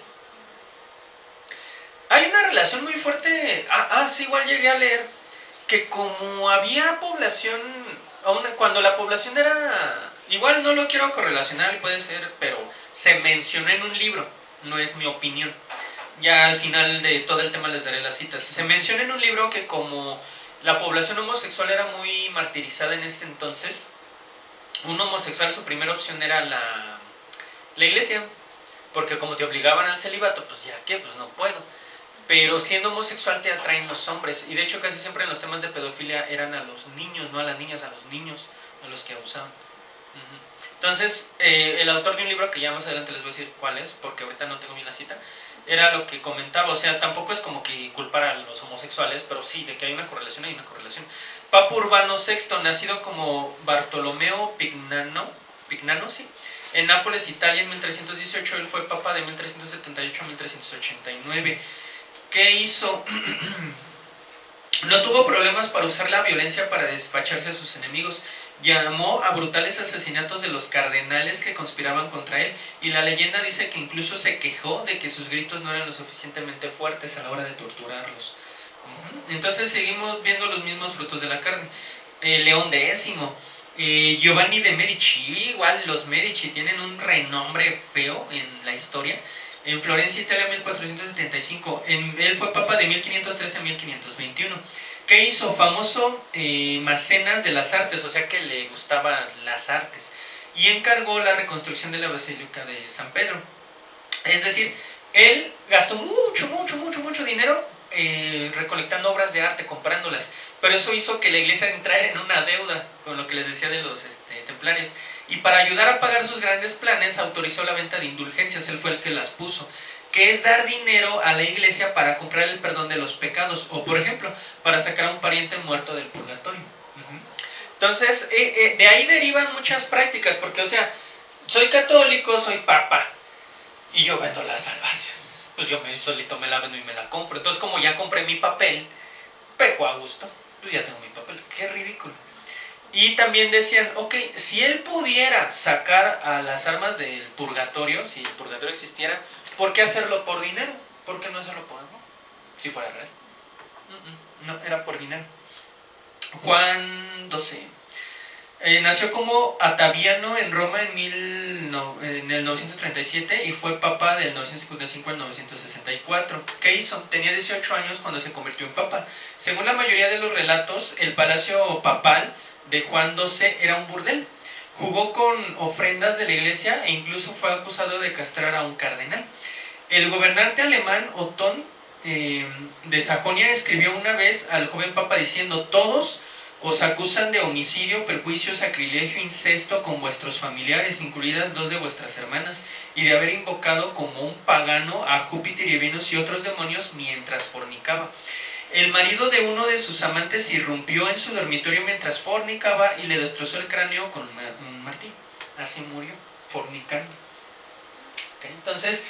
Hay una relación muy fuerte. Sí, igual llegué a leer que como había población, cuando la población era, igual no lo quiero correlacionar, puede ser, pero se mencionó en un libro, no es mi opinión. Ya al final de todo el tema les daré las citas. Se menciona en un libro que como la población homosexual era muy martirizada en ese entonces, un homosexual, su primera opción era la iglesia, porque como te obligaban al celibato, pues ya que, pues no puedo. Pero siendo homosexual te atraen los hombres, y de hecho casi siempre en los temas de pedofilia eran a los niños, no a las niñas, a los niños a los que abusaban. Entonces, el autor de un libro, que ya más adelante les voy a decir cuál es, porque ahorita no tengo bien la cita, era lo que comentaba. O sea, tampoco es como que culpar a los homosexuales, pero sí, de que hay una correlación, hay una correlación. Papa Urbano VI, nacido como Bartolomeo Pignano, sí, en Nápoles, Italia, en 1318, él fue papa de 1378 a 1389. ¿Qué hizo? No tuvo problemas para usar la violencia para despacharse a sus enemigos. Llamó a brutales asesinatos de los cardenales que conspiraban contra él, y la leyenda dice que incluso se quejó de que sus gritos no eran lo suficientemente fuertes a la hora de torturarlos. Entonces seguimos viendo los mismos frutos de la carne. León X, Giovanni de Medici, igual los Medici tienen un renombre feo en la historia. En Florencia, Italia, 1475. Él fue papa de 1513 a 1521. ¿Qué hizo? Famoso mecenas de las artes, o sea que le gustaban las artes, y encargó la reconstrucción de la Basílica de San Pedro. Es decir, él gastó mucho dinero recolectando obras de arte, comprándolas, pero eso hizo que la iglesia entrara en una deuda, con lo que les decía de los templarios, y para ayudar a pagar sus grandes planes autorizó la venta de indulgencias. Él fue el que las puso, que es dar dinero a la iglesia para comprar el perdón de los pecados, o por ejemplo, para sacar a un pariente muerto del purgatorio. Entonces, de ahí derivan muchas prácticas, porque o sea, soy católico, soy papa, y yo vendo la salvación. Pues yo solito me la vendo y me la compro. Entonces, como ya compré mi papel, peco a gusto, pues ya tengo mi papel. Qué ridículo. Y también decían, ok, si él pudiera sacar a las almas del purgatorio, si el purgatorio existiera, ¿por qué hacerlo por dinero? ¿Por qué no hacerlo por amor? Si fuera real. No, era por dinero. Juan XII. Nació como Ataviano en Roma en el 937 y fue papa del 955 al 964. ¿Qué hizo? Tenía 18 años cuando se convirtió en papa. Según la mayoría de los relatos, el palacio papal de Juan XII era un burdel. Jugó con ofrendas de la iglesia e incluso fue acusado de castrar a un cardenal. El gobernante alemán Otón de Sajonia escribió una vez al joven papa diciendo: todos Os acusan de homicidio, perjuicio, sacrilegio, incesto con vuestros familiares, incluidas 2 de vuestras hermanas, y de haber invocado como un pagano a Júpiter y Venus y otros demonios mientras fornicaba. El marido de uno de sus amantes irrumpió en su dormitorio mientras fornicaba y le destrozó el cráneo con un martillo. Así murió, fornicando. ¿Okay? Entonces,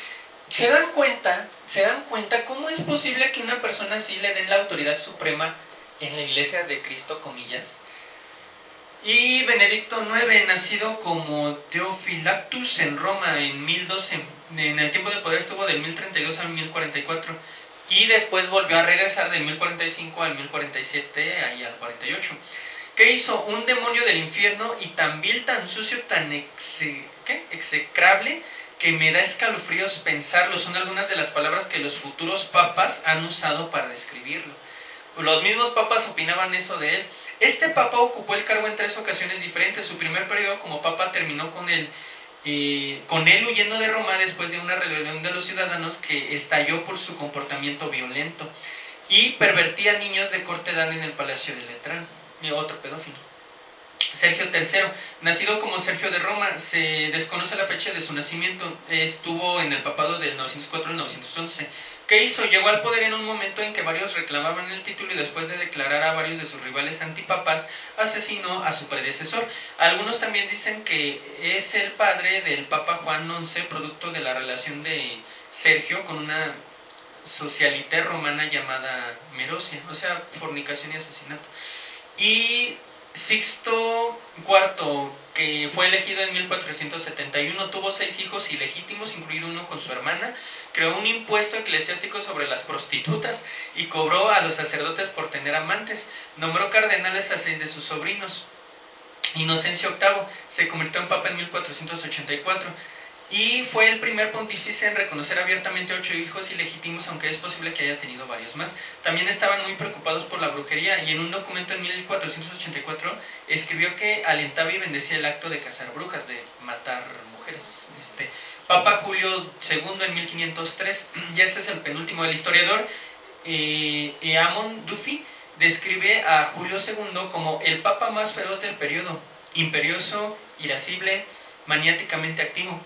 ¿se dan cuenta cómo es posible que una persona así le den la autoridad suprema en la Iglesia de Cristo, comillas? Y Benedicto IX, nacido como Theophylactus en Roma en 1012, en el tiempo de poder estuvo del 1032 al 1044, y después volvió a regresar del 1045 al 1047 y al 48. ¿Qué hizo? Un demonio del infierno y tan vil, tan sucio, tan execrable, que me da escalofríos pensarlo. Son algunas de las palabras que los futuros papas han usado para describirlo. Los mismos papas opinaban eso de él. Este papa ocupó el cargo en 3 ocasiones diferentes. Su primer periodo como papa terminó con él huyendo de Roma después de una rebelión de los ciudadanos que estalló por su comportamiento violento, y pervertía niños de corta edad en el Palacio de Letrán. Otro pedófilo. Sergio III, nacido como Sergio de Roma, se desconoce la fecha de su nacimiento. Estuvo en el papado del 904 al 911. ¿Qué hizo? Llegó al poder en un momento en que varios reclamaban el título, y después de declarar a varios de sus rivales antipapas, asesinó a su predecesor. Algunos también dicen que es el padre del Papa Juan XI, producto de la relación de Sergio con una socialité romana llamada Merosia, o sea, fornicación y asesinato. Y Sixto IV, que fue elegido en 1471, tuvo 6 hijos ilegítimos, incluido uno con su hermana. Creó un impuesto eclesiástico sobre las prostitutas y cobró a los sacerdotes por tener amantes. Nombró cardenales a 6 de sus sobrinos. Inocencio VIII se convirtió en papa en 1484 y fue el primer pontífice en reconocer abiertamente 8 hijos ilegítimos, aunque es posible que haya tenido varios más. También estaban muy preocupados por la brujería, y en un documento en 1484 escribió que alentaba y bendecía el acto de cazar brujas, de matar mujeres. Papa Julio II en 1503, ya este es el penúltimo. El historiador Eamon Duffy describe a Julio II como el papa más feroz del periodo: imperioso, irascible, maniáticamente activo.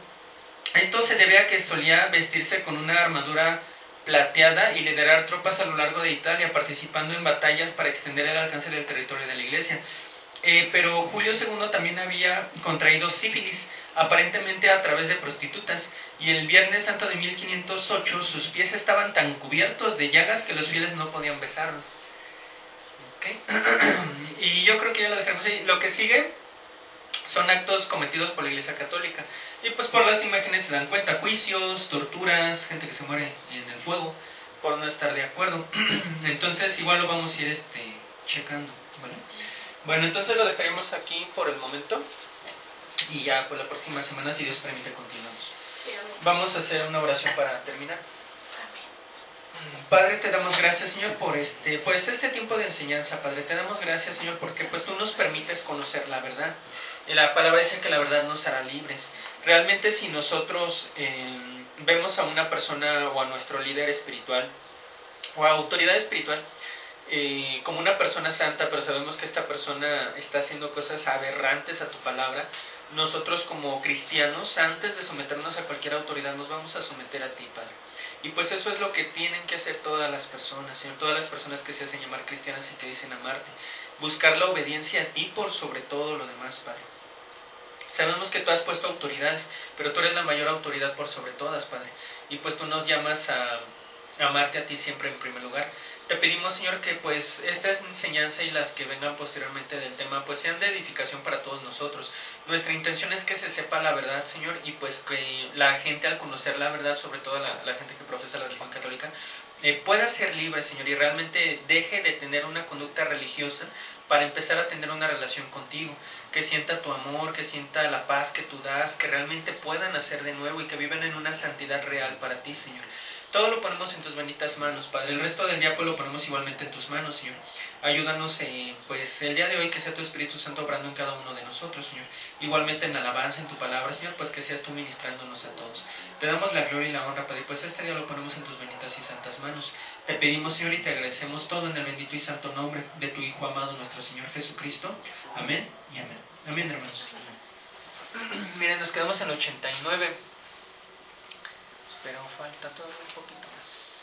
Esto se debe a que solía vestirse con una armadura plateada y liderar tropas a lo largo de Italia, participando en batallas para extender el alcance del territorio de la Iglesia. Pero Julio II también había contraído sífilis, aparentemente a través de prostitutas, y el Viernes Santo de 1508 sus pies estaban tan cubiertos de llagas que los fieles no podían besarlos. ¿Okay? Y yo creo que ya lo dejaremos ahí. Lo que sigue son actos cometidos por la Iglesia Católica, y pues por las imágenes se dan cuenta: juicios, torturas, gente que se muere en el fuego por no estar de acuerdo. Entonces igual lo vamos a ir checando, ¿vale? Bueno, entonces lo dejaremos aquí por el momento, y ya pues la próxima semana, si Dios permite, continuamos. Sí, amén. Vamos a hacer una oración para terminar. Padre, te damos gracias, Señor, por este tiempo de enseñanza. Padre, te damos gracias, Señor, porque pues tú nos permites conocer la verdad. La palabra dice que la verdad nos hará libres. Realmente, si nosotros vemos a una persona o a nuestro líder espiritual o a autoridad espiritual como una persona santa, pero sabemos que esta persona está haciendo cosas aberrantes a tu palabra, nosotros como cristianos, antes de someternos a cualquier autoridad, nos vamos a someter a ti, Padre. Y pues eso es lo que tienen que hacer todas las personas, Señor, todas las personas que se hacen llamar cristianas y que dicen amarte. Buscar la obediencia a ti por sobre todo lo demás, Padre. Sabemos que tú has puesto autoridades, pero tú eres la mayor autoridad por sobre todas, Padre. Y pues tú nos llamas a amarte a ti siempre en primer lugar. Te pedimos, Señor, que pues esta enseñanza y las que vengan posteriormente del tema pues sean de edificación para todos nosotros. Nuestra intención es que se sepa la verdad, Señor, y pues que la gente, al conocer la verdad, sobre todo la gente que profesa la religión católica, pueda ser libre, Señor, y realmente deje de tener una conducta religiosa para empezar a tener una relación contigo, que sienta tu amor, que sienta la paz que tú das, que realmente puedan nacer de nuevo y que vivan en una santidad real para ti, Señor. Todo lo ponemos en tus benditas manos, Padre. El resto del día pues lo ponemos igualmente en tus manos, Señor. Ayúdanos, pues el día de hoy que sea tu Espíritu Santo obrando en cada uno de nosotros, Señor. Igualmente en la alabanza, en tu palabra, Señor, pues que seas tú ministrándonos a todos. Te damos la gloria y la honra, Padre, pues este día lo ponemos en tus benditas y santas manos. Te pedimos, Señor, y te agradecemos todo en el bendito y santo nombre de tu Hijo amado, nuestro Señor Jesucristo. Amén y amén. Amén, hermanos. Miren, nos quedamos en 89. Pero falta todavía un poquito más.